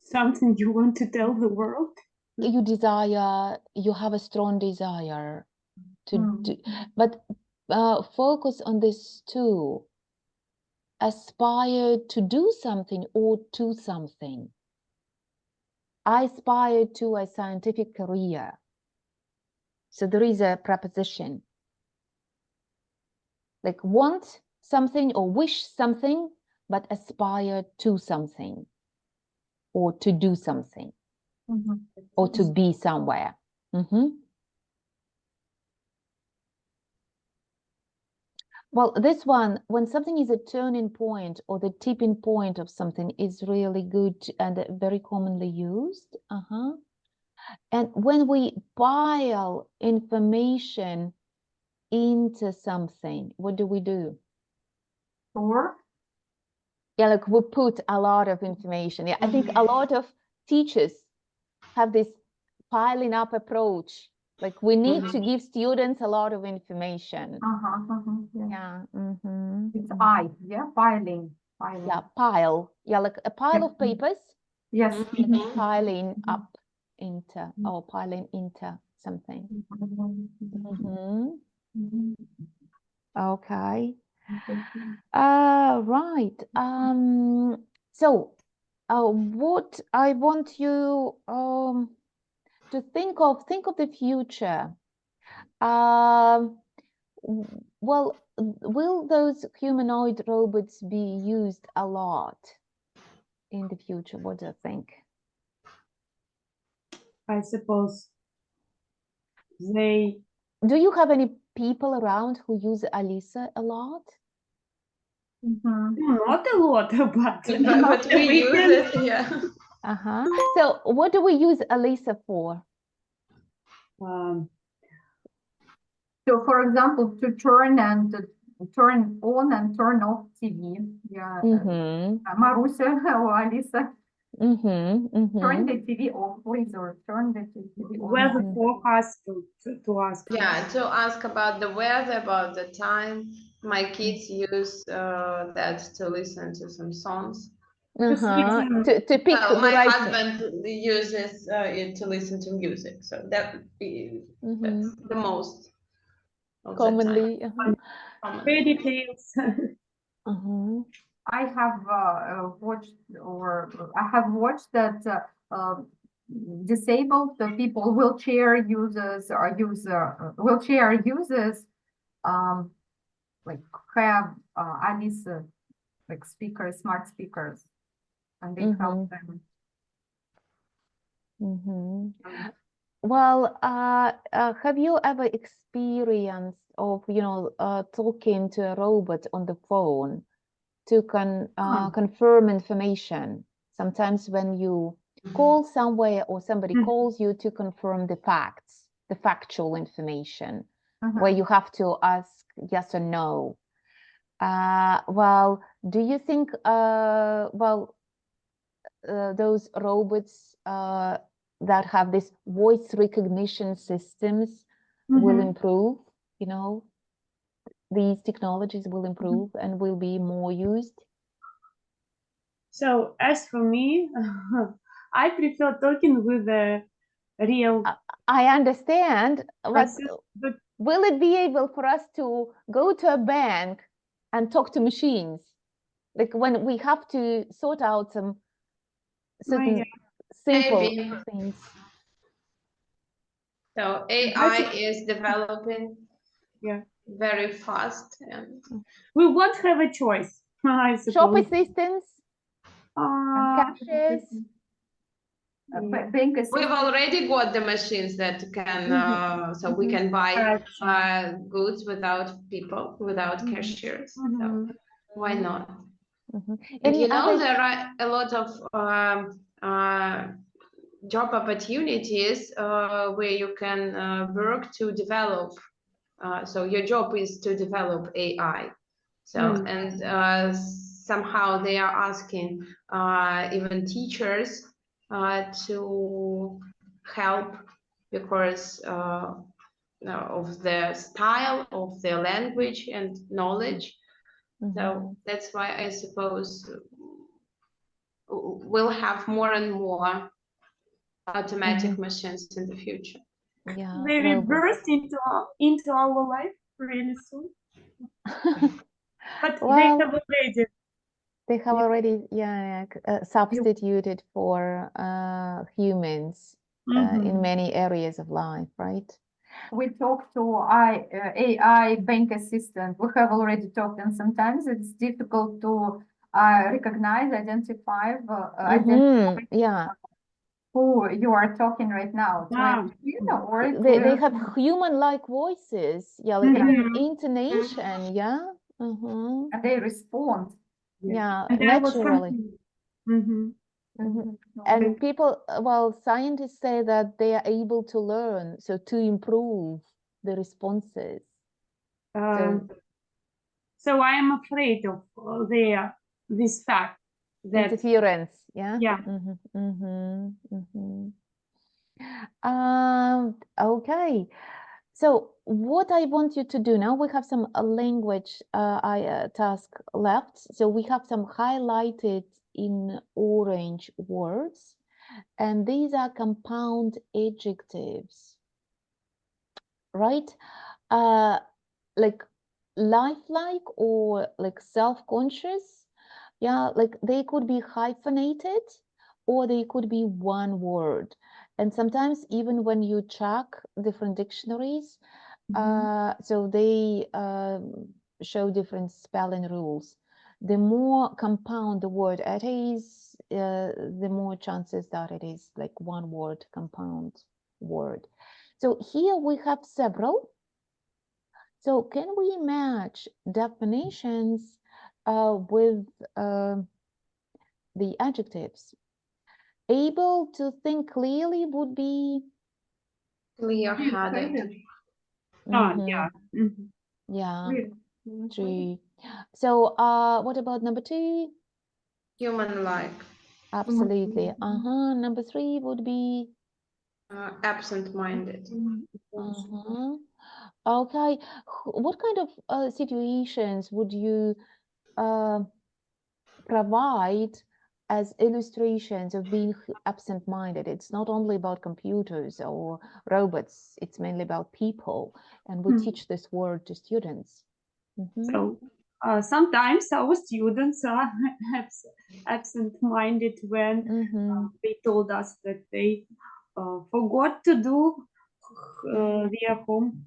Something you want to tell the world? desire, you have a strong desire to do, but focus on this too. Aspire to do something or to something. I aspire to a scientific career. So there is a preposition. Like want something or wish something, but aspire to something, or to do something, Mhm. or to be somewhere. Well, this one, when something is a turning point or the tipping point of something, is really good and very commonly used. And when we pile information into something, what do we do? Or Yeah, like we put a lot of information. Yeah, I think a lot of teachers have this piling up approach. Like we need to give students a lot of information. yeah. Yeah. It's I, yeah, filing. Yeah, pile. Yeah, like a pile of papers Yes. piling up into, or piling into something. Okay. Right. So what I want you to think of the future. Well, will those humanoid robots be used a lot in the future? What do you think? I suppose they Do you have any people around who use Alisa a lot? not a lot, but But we use it, yeah. So what do we use Alisa for? So, for example, to turn on and turn off TV. Yeah. Marusia or Alisa, turn the TV off, please, or turn the TV on. weather forecast to ask. Yeah, to ask about the weather, about the time. My kids use that to listen to some songs. To pick Well, the my right. husband uses it to listen to music, so that would be that's the most of Commonly. the time. Fairy tales. I have watched that disabled people, wheelchair users, like have Alisa, like speakers, smart speakers, and they help them. Well, have you ever experienced of, talking to a robot on the phone to confirm information? Sometimes when you call somewhere or somebody calls you to confirm the facts, the factual information, where you have to ask yes or no. Well, do you think, those robots that have this voice recognition systems will improve, these technologies will improve and will be more used? So as for me, I prefer talking with a real. I understand, but but will it be able for us to go to a bank and talk to machines? Like when we have to sort out some certain simple things. So AI is developing very fast, and we won't have a choice. I suppose. Shop assistants, cashiers. We've already got the machines that can, so we can buy goods without people, without cashiers. So why not? And you know, there are a lot of job opportunities where you can work to develop. So your job is to develop AI. So and somehow they are asking even teachers to help because of the style of their language and knowledge. So that's why I suppose we'll have more and more automatic machines in the future. Yeah, they will burst into our life really soon. But well, they have already substituted for humans in many areas of life, right? We talked to AI bank assistant. We have already talked, and sometimes it's difficult to recognize, identify, identify Yeah, who you are talking right now. To Ah, understand or they to have human-like voices. Yeah, like they have Mhm. intonation. Yeah, and they respond. yeah, And I was naturally. confused. Mhm. Mhm. And people, well, scientists say that they are able to learn, so to improve the responses. Um, so I am afraid of this fact that Interference, yeah? yeah. Okay. So what I want you to do now, we have some language task left. So we have some highlighted in orange words, and these are compound adjectives, right? Like lifelike or like self-conscious. Yeah, like they could be hyphenated or they could be one word. And sometimes even when you check different dictionaries, so they show different spelling rules. The more compound the word it is, the more chances that it is like one word, compound word. So here we have several. So can we match definitions with the adjectives? Able to think clearly would be Clear-headed. Yeah. Mhm. Yeah, Clear. true. So what about number 2? Human-like. Absolutely. Number 3 would be Absent-minded. Okay. What kind of situations would you provide as illustrations of being absent-minded? It's not only about computers or robots, it's mainly about people, and we teach this word to students. So sometimes our students are absent-minded when they told us that they forgot to do their home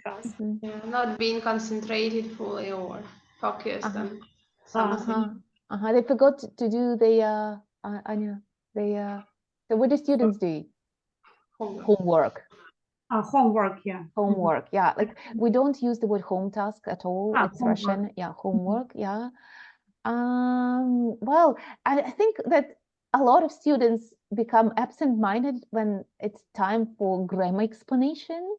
task. Yeah, not being concentrated fully or focused on something. They forgot to do the Anya, so what do students do? Homework. Homework, yeah. Homework, yeah. Like we don't use the word home task at all. It's Homework. Russian, yeah. Homework, yeah. Well, I think that a lot of students become absent-minded when it's time for grammar explanation,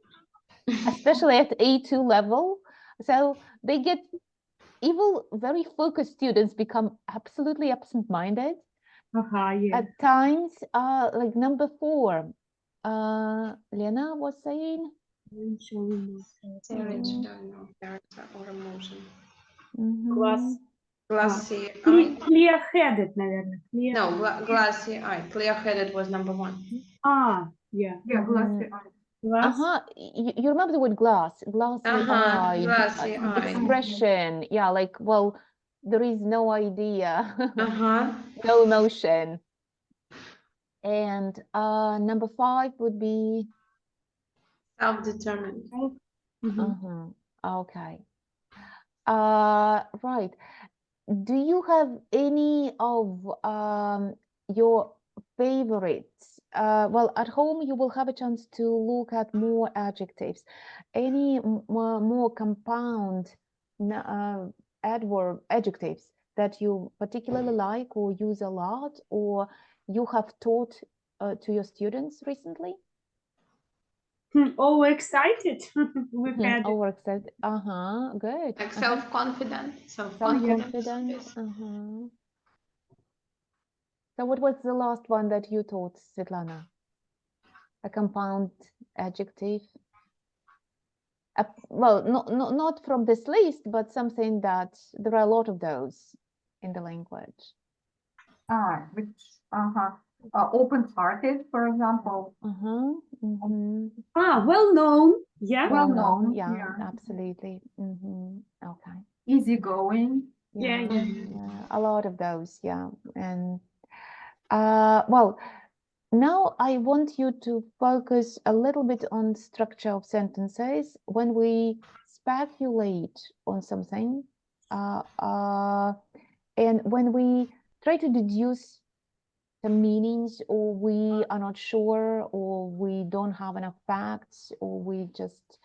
especially at A2 level. So they get even very focused students become absolutely absent-minded. Yeah. At times, like number 4, Lena was saying. Courage, don't know, character or emotion. Glass. Glassy eye. Clear-headed, наверное. No, glassy eye. Clear-headed was number 1. Yeah. Yeah, glassy eye. Glass. You remember the word glassy eye, Glassy eye. expression. Yeah, like, well, there is no idea, Uh-huh. no emotion. And number 5 would be, Self-determined. okay. Right. Do you have any of your favorites? Well, at home you will have a chance to look at more adjectives. Any more compound adjectives that you particularly like or use a lot, or you have taught to your students recently? Oh, excited. We've had it. Overexcited. Good. Like self-confident. Self-confident. Yes. So what was the last one that you taught, Svetlana? A compound adjective? Well, not from this list, but something that there are a lot of those in the language. Open-hearted, for example. Well known. Yeah. Well known. Yeah, absolutely. Okay. Easygoing. Yeah. A lot of those, yeah. And well, now I want you to focus a little bit on structure of sentences. When we speculate on something, And when we try to deduce the meanings, or we are not sure, or we don't have enough facts, or we just,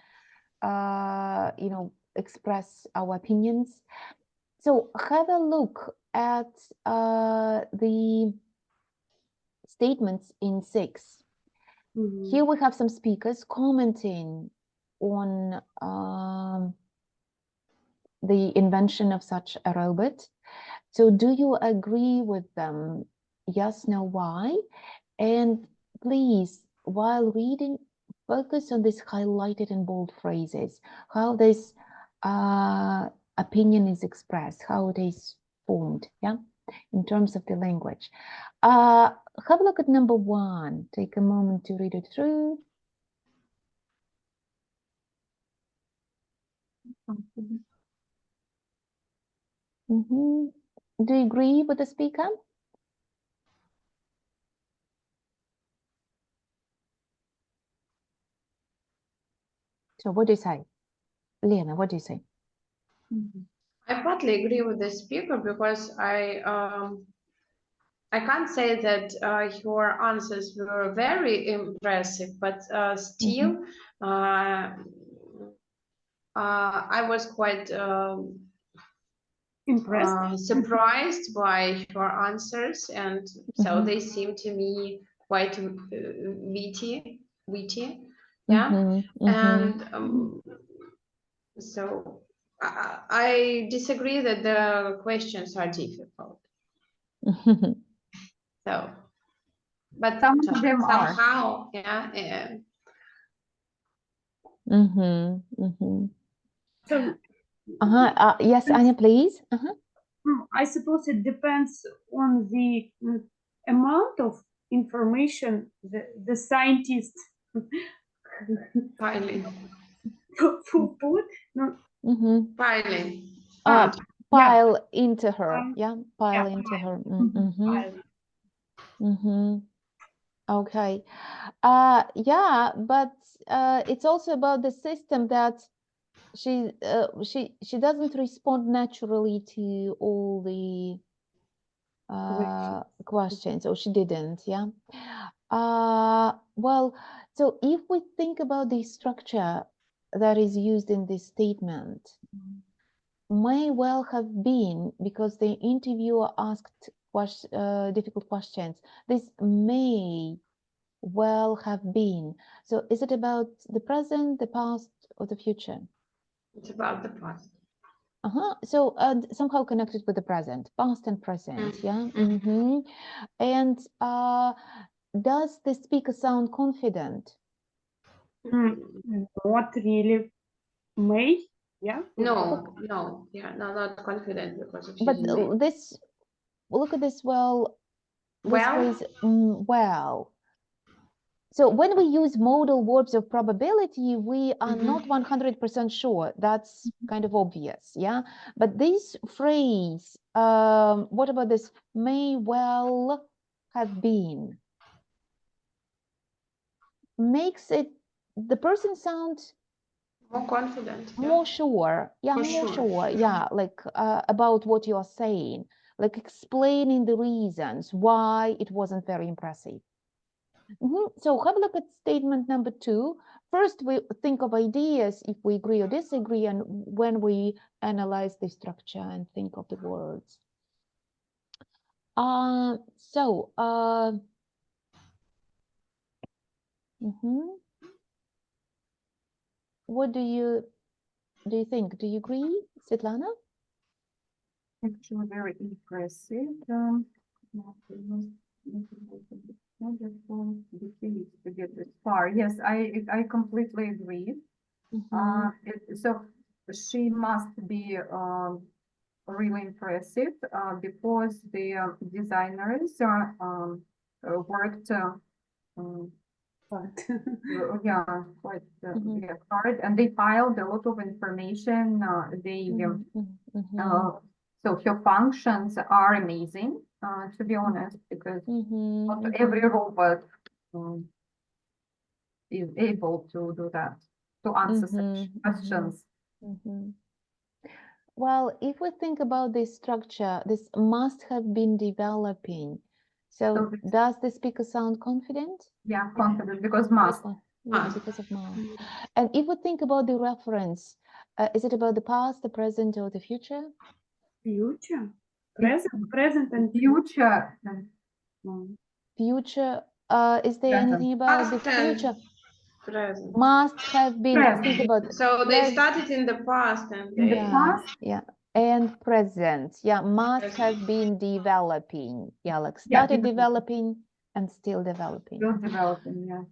express our opinions. So have a look at the statements in 6. Mhm. Here we have some speakers commenting on the invention of such a robot. So do you agree with them? Yes, no, why? And please, while reading, focus on these highlighted in bold phrases, how this opinion is expressed, how it is formed, yeah, in terms of the language. Have a look at number 1. Take a moment to read it through. Do you agree with the speaker? So what do you say? Lena, what do you say? I partly agree with the speaker because I can't say that your answers were very impressive, but still, I was quite Impressed. surprised by your answers, and so they seem to me quite witty, yeah. And so I disagree that the questions are difficult. So, but Some of them are. somehow, yeah. So Yes, Anya, please. I suppose it depends on the amount of information the scientist Piling, put. No, piling. Uh, yeah. Pile into her, yeah, pile Yeah, into her. I- Okay. Yeah, but it's also about the system that she doesn't respond naturally to all the questions, or she didn't, yeah. Well, so if we think about the structure that is used in this statement, may well have been because the interviewer asked difficult questions. This may well have been. So is it about the present, the past, or the future? It's about the past. So somehow connected with the present, past and present, yeah. And does the speaker sound confident? Not really. May, yeah. No, yeah, no, not confident because of But using this, look at this, well, this well. phrase, well. So when we use modal verbs of probability, we are not 100% sure. That's kind of obvious, yeah? But this phrase, what about this may well have been? Makes it, the person sound More confident, yeah. more sure, yeah, For more sure. sure, yeah, like about what you are saying, like explaining the reasons why it wasn't very impressive. So have a look at statement number 2. First, we think of ideas if we agree or disagree, and when we analyze the structure and think of the words. What do you think? Do you agree, Svetlana? Actually, very impressive. To get this far. Yes, I completely agree. So she must be really impressive because the designers worked yeah, quite yeah, hard, and they filed a lot of information. So her functions are amazing, to be honest, because not every robot is able to do that, to answer such questions. Well, if we think about this structure, this must have been developing. So So does the speaker sound confident? Yeah, confident because must. Yeah, Must. because of must. And if we think about the reference, is it about the past, the present, or the future? Future, It's present and future. future. Mm. Future, is there Present. anything about the Past and future? present. Must have been, think Present. about So they pres- started in the past and In the they past, yeah, and present. Yeah, must Present. have been developing. Yeah, like Yeah, started developing. developing and still developing. still developing, yeah.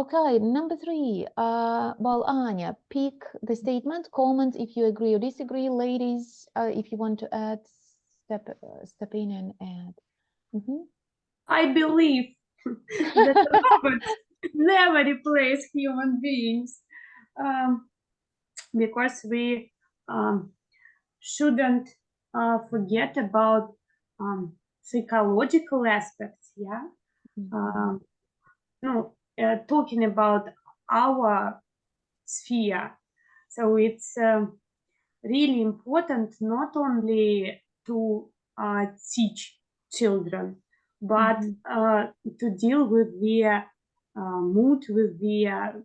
Okay, number 3. Well, Anya, pick the statement, comment if you agree or disagree. Ladies, if you want to add, step in and add. Mhm. I believe that robots never replace human beings, because we shouldn't forget about psychological aspects. Yeah. Mhm. No, talking about our sphere. So it's really important not only to teach children, but Mhm. to deal with their mood, with their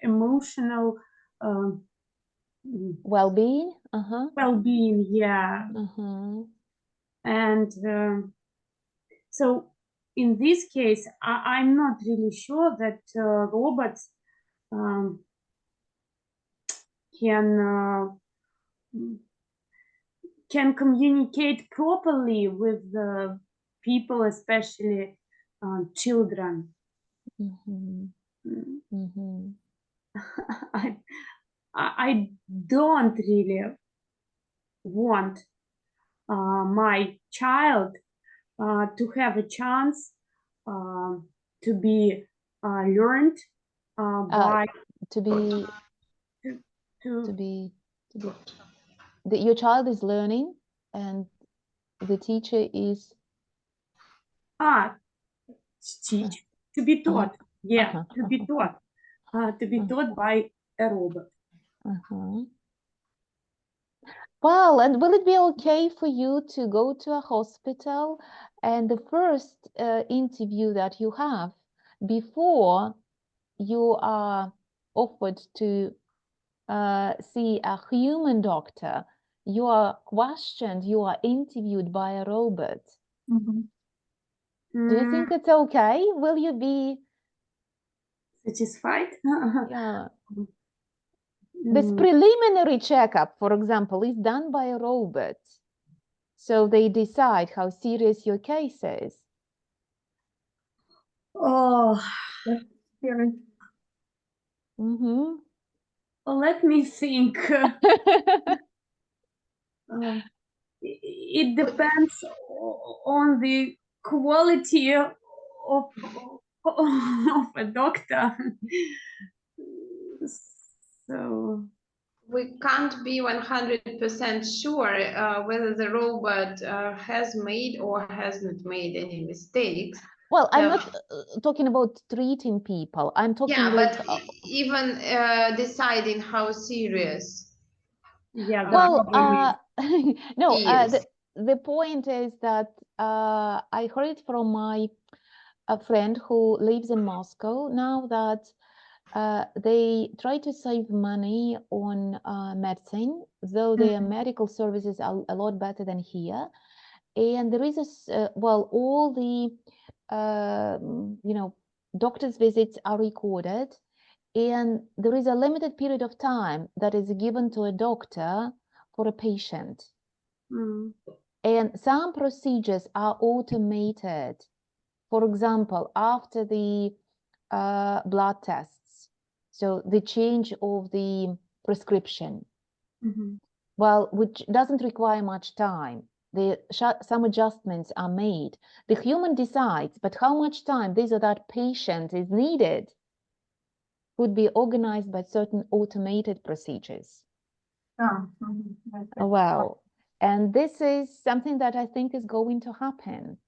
emotional Well-being. well-being. Yeah, and so in this case, I'm not really sure that robots can can communicate properly with the people, especially children. Mhm. Mm, Mhm. I don't really want my child to have a chance to be learned by To be, to, to to be, to be. Your child is learning, and the teacher is. teach, to be taught. Yeah, to be Uh-huh. taught. To be taught by a robot. Uh-huh. Well, and will it be okay for you to go to a hospital and the first interview that you have before you are offered to see a human doctor, you are questioned, you are interviewed by a robot? Mhm. Do you think it's okay? Will you be Satisfied? yeah. This preliminary checkup, for example, is done by a robot. So they decide how serious your case is. Oh, That's scary. let me think. It depends on the quality of a doctor. So we can't be 100% sure whether the robot has made or hasn't made any mistakes. Well, I'm So- not talking about treating people. I'm talking Yeah, like but even deciding how serious yeah, the well, problem no, is. the point is that I heard it from a friend who lives in Moscow now that they try to save money on medicine, though their medical services are a lot better than here. And there is well, all the doctor's visits are recorded, and there is a limited period of time that is given to a doctor for a patient. And some procedures are automated. For example, after the blood tests, so the change of the prescription, well, which doesn't require much time. Some adjustments are made. The human decides, but how much time this or that patient is needed could be organized by certain automated procedures. Well, and this is something that I think is going to happen.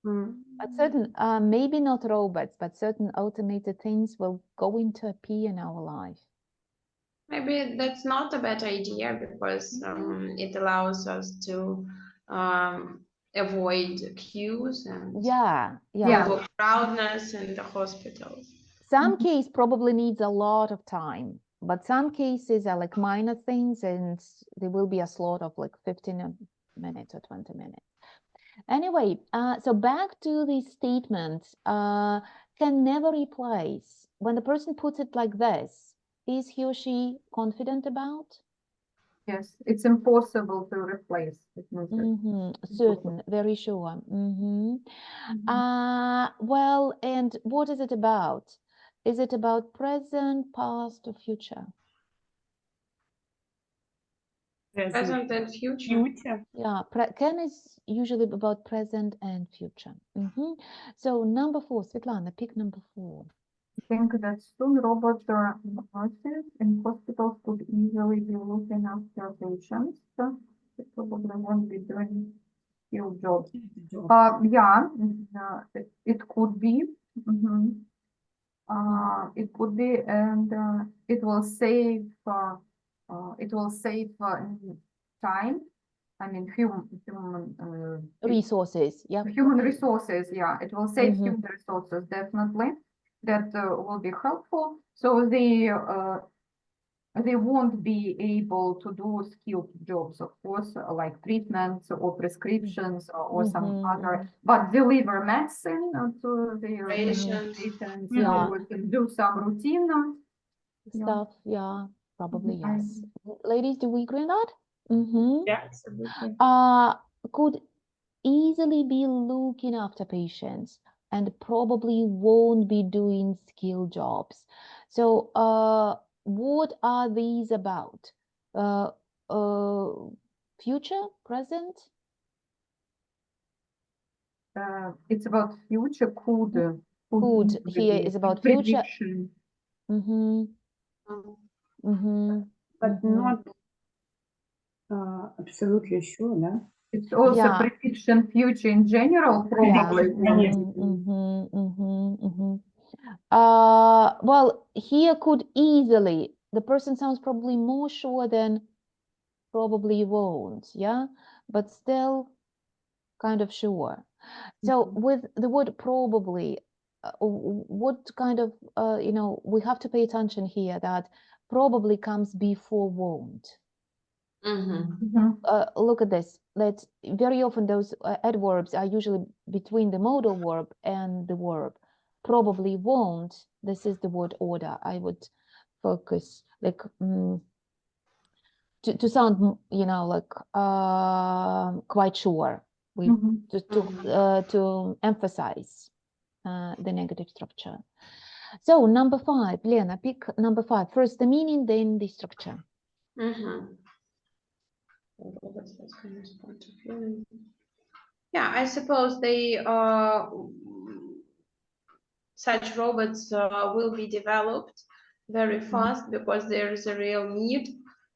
But certain, maybe not robots, but certain automated things will going to appear in our life. Maybe that's not a bad idea because it allows us to avoid queues and Yeah, yeah. Yeah. overcrowdedness in the hospitals. Some case probably needs a lot of time, but some cases are like minor things and there will be a slot of like 15 minutes or 20 minutes. Anyway, so back to the statement, can never replace. When the person puts it like this, is he or she confident about? Yes, it's impossible to replace. It means that Certain, very sure. Mhm. Well, and what is it about? Is it about present, past, or future? Present and future. Future. Yeah, can is usually about present and future. So number 4, Svetlana, pick number 4. I think that soon robots or nurses in hospitals could easily be looking after patients. So they probably won't be doing few jobs. Yeah, it could be. It could be, and it will save. Time. I mean, Resources, yeah. human resources. Yeah, it will save Mhm. human resources definitely. That will be helpful. So they won't be able to do skilled jobs, of course, like treatments or prescriptions or some other, but deliver medicine to their Patients. patients, Yeah. or do some routine. Yeah. Stuff, yeah, probably I- yes. Ladies, do we agree on that? Yeah, absolutely. Could easily be looking after patients and probably won't be doing skill jobs. So, what are these about? Uh, Future, present? It's about future could Could easily here be is about future. prediction. Mm-hmm. Mm-hmm. But not absolutely sure, no? It's also Yeah. prediction future in general, probably. Well, here could easily, the person sounds probably more sure than probably won't, yeah, but still kind of sure. So with the word probably, what kind of, we have to pay attention here that probably comes before won't. Look at this, that very often those adverbs are usually between the modal verb and the verb. Probably won't, this is the word order. I would focus like to sound, like quite sure. We to emphasize the negative structure. So number 5, Lena, pick number 5. First the meaning, then the structure. Yeah, I suppose they such robots will be developed very fast because there is a real need,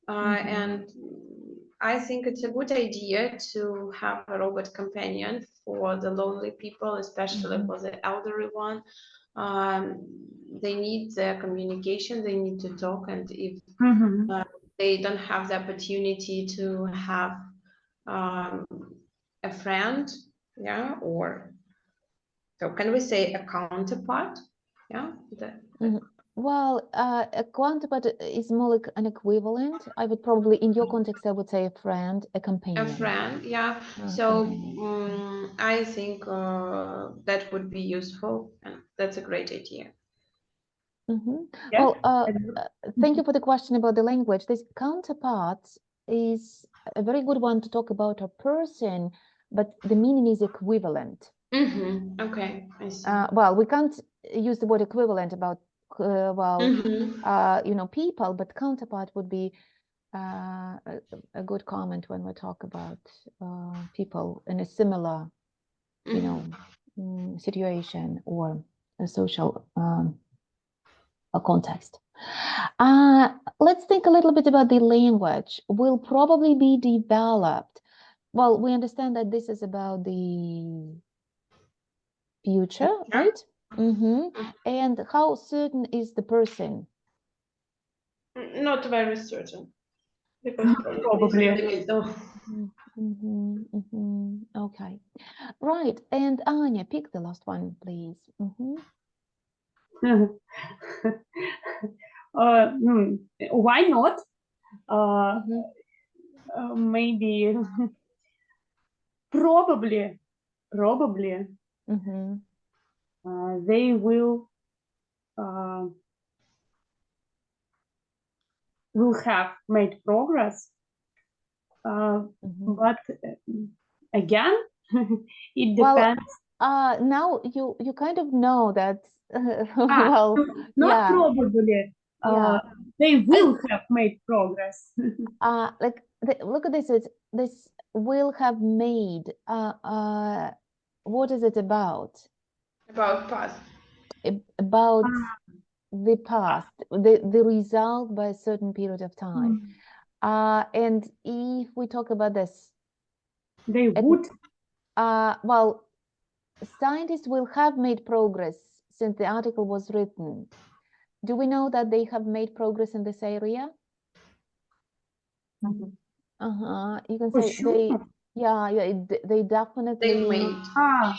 and I think it's a good idea to have a robot companion for the lonely people, especially for the elderly one. They need their communication, they need to talk, and if they don't have the opportunity to have a friend, yeah, or so can we say a counterpart? Yeah. Well, a counterpart is more like an equivalent. I would probably, in your context, I would say a friend, a companion. A friend, yeah. So I think that would be useful, and that's a great idea. Yeah. Well, thank you for the question about the language. This counterpart is a very good one to talk about a person, but the meaning is equivalent. Okay, I see. Well, we can't use the word equivalent about people, but counterpart would be a good comment when we talk about people in a similar, situation or a social a context. Let's think a little bit about the language. Will probably be developed. Well, we understand that this is about the future, right? And how certain is the person? Not very certain. Because Probably. Okay, right. And Anya, pick the last one, please. Why not? Maybe, probably, they will have made progress. But again, it Well, depends. now you kind of know that. Not yeah, probably. yeah. They will have made progress. Like look at this. This will have made. What is it about? About past. About the past, the result by a certain period of time. And if we talk about this, They would. well, scientists will have made progress since the article was written. Do we know that they have made progress in this area? You can For say sure. they definitely They've made.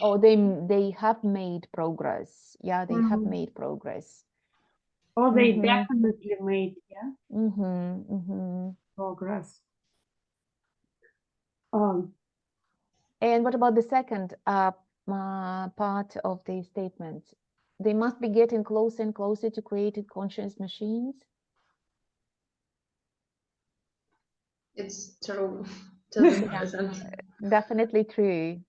or they have made progress. Yeah, they have Mhm. made progress. Or they definitely made, yeah, progress. And what about the second part of the statement? They must be getting closer and closer to created conscious machines. It's true to the present. Definitely true.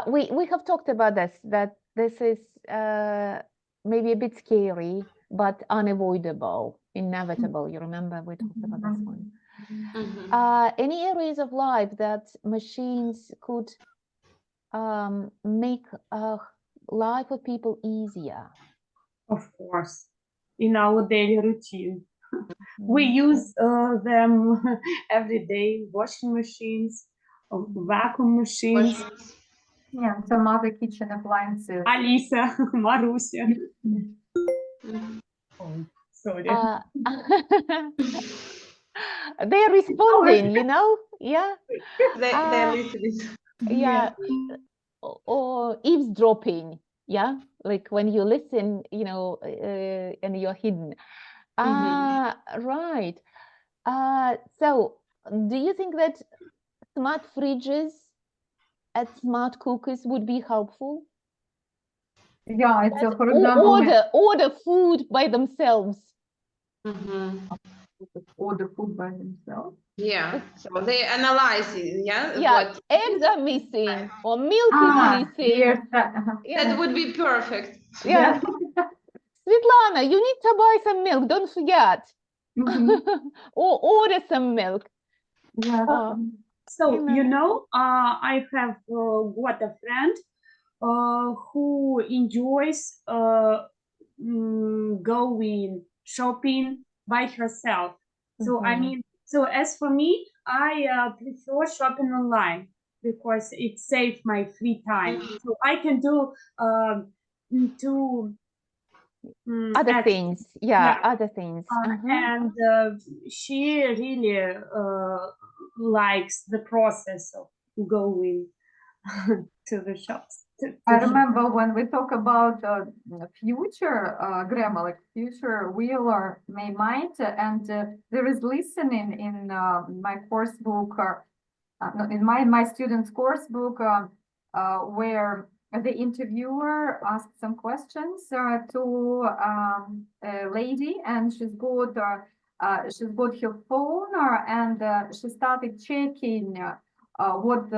We have talked about this, that this is maybe a bit scary, but unavoidable, inevitable. You remember we talked about this one. Any areas of life that machines could make life of people easier? Of course, in our daily routine. We use them every day, washing machines, vacuum machines. Yeah, some other kitchen appliances. Alisa, Marusia. Oh, sorry. They're responding, you know? Yeah. They're listening. Yeah. Or eavesdropping. Yeah. Like when you listen, you know, and you're hidden. Right. So do you think that smart fridges and smart cookers would be helpful? Yeah, it's for example, Order food by themselves. order food by themselves. Yeah, so they analyze it, yeah? Yeah, What eggs are missing or milk is missing. Yes, that would be perfect. Yeah. Svetlana, you need to buy some milk, don't forget. Or order some milk. Yeah. So, you know, I have got a friend who enjoys going shopping by herself. So, I mean, so as for me, I prefer shopping online because it saves my free time. So I can do two Other actions. things, other things. And she really likes the process of going to the shops. I remember when we talk about future grammar, like future will or may might, and there is listening in my course book, no, in my students' course book, where the interviewer asked some questions to a lady, and she's got her phone, and she started checking what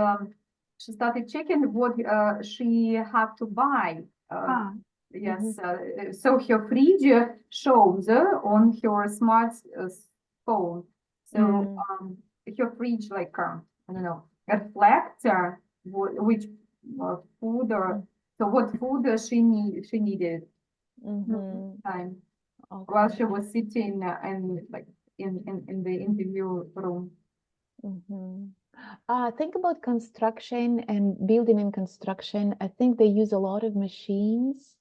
she started checking what she had to buy. Yes, so her fridge shows on her smart phone. So her fridge, like I don't know, reflects which food or so what food she needed time while she was sitting and like in the interview room. Think about construction and building and construction. I think they use a lot of machines,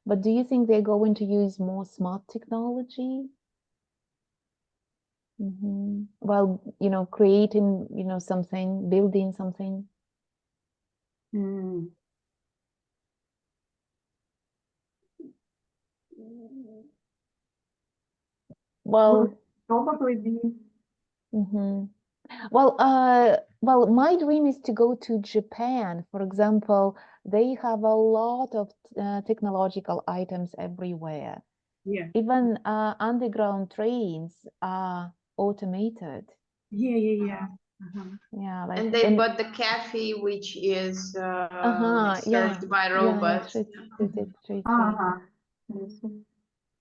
but do you think they're going to use more smart technology? While, creating, something, building something. Mm. Well, Probably be well, my dream is to go to Japan. For example, they have a lot of technological items everywhere. Yeah. Even underground trains are automated. Yeah. Uh-huh. Yeah, like And they bought the cafe, which is yeah, served by yeah, robots. true. yes,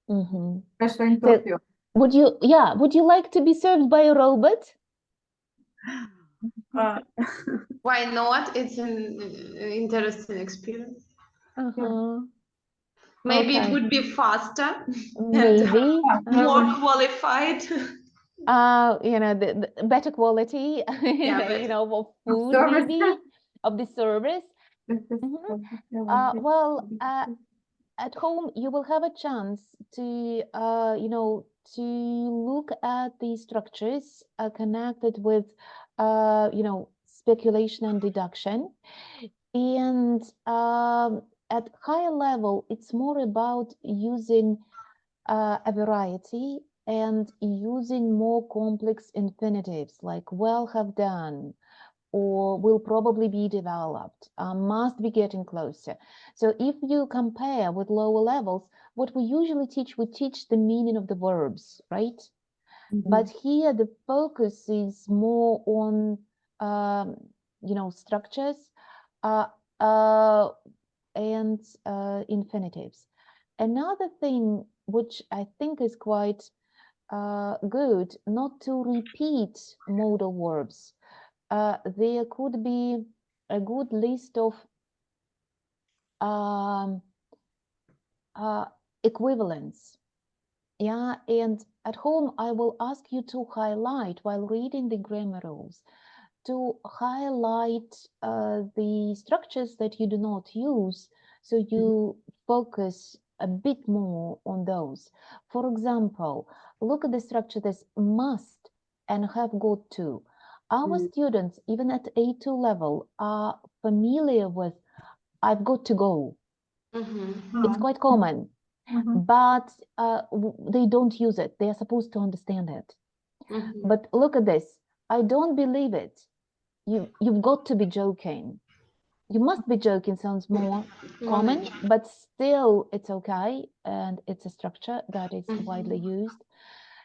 Mhm. especially in So, Tokyo. would you like to be served by a robot? Uh, Why not? It's an interesting experience. Maybe it Okay. would be faster and Maybe. more qualified. The better quality, but- of food, service. maybe, of the service. This is Mhm. probably Well, at home, you will have a chance to, to look at the structures connected with, speculation and deduction. And at higher level, it's more about using a variety and using more complex infinitives like well, have done, or will probably be developed, must be getting closer. So if you compare with lower levels, what we usually teach, we teach the meaning of the verbs, right? But here the focus is more on, structures uh, uh, and infinitives. Another thing which I think is quite good, not to repeat modal verbs. There could be a good list of um, equivalents. Yeah, and at home, I will ask you to highlight while reading the grammar rules, to highlight the structures that you do not use, so you focus a bit more on those. For example, look at the structure that's must and have got to. Our students, even at A2 level, are familiar with I've got to go. It's quite common, but they don't use it. They are supposed to understand it. But look at this. I don't believe it. You've got to be joking. You must be joking sounds more common, but still it's okay, and it's a structure that is widely used.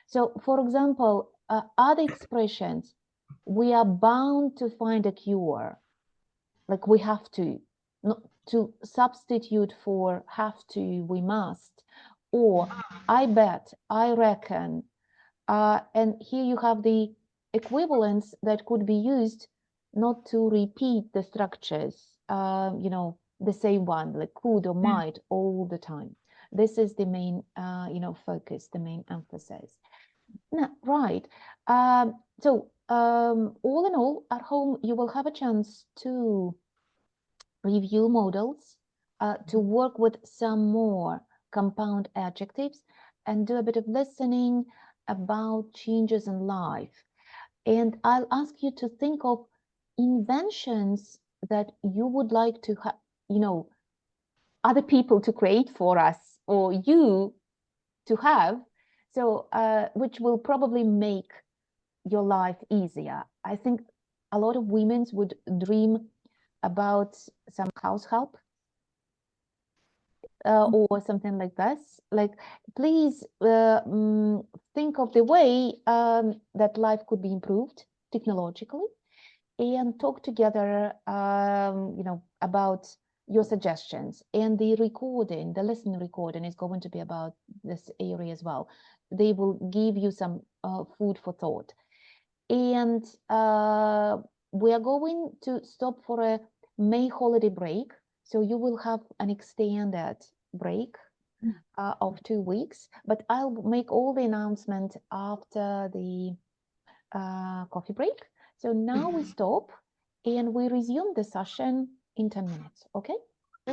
So, for example, other expressions, we are bound to find a cure, like we have to, not to substitute for have to, we must, or I bet, I reckon, and here you have the equivalents that could be used not to repeat the structures, the same one, like could or might all the time. This is the main, focus, the main emphasis. No, right. All in all, at home, you will have a chance to review models, to work with some more compound adjectives, and do a bit of listening about changes in life. And I'll ask you to think of inventions that you would like to have, other people to create for us, or you to have, so which will probably make your life easier. I think a lot of women would dream about some house help, or something like this. Like, please think of the way that life could be improved technologically, and talk together, about your suggestions. And the recording, the listening recording, is going to be about this area as well. They will give you some food for thought. And we are going to stop for a May holiday break. So you will have an extended break of 2 weeks, but I'll make all the announcement after the coffee break. So now we stop and we resume the session in 10 minutes, okay?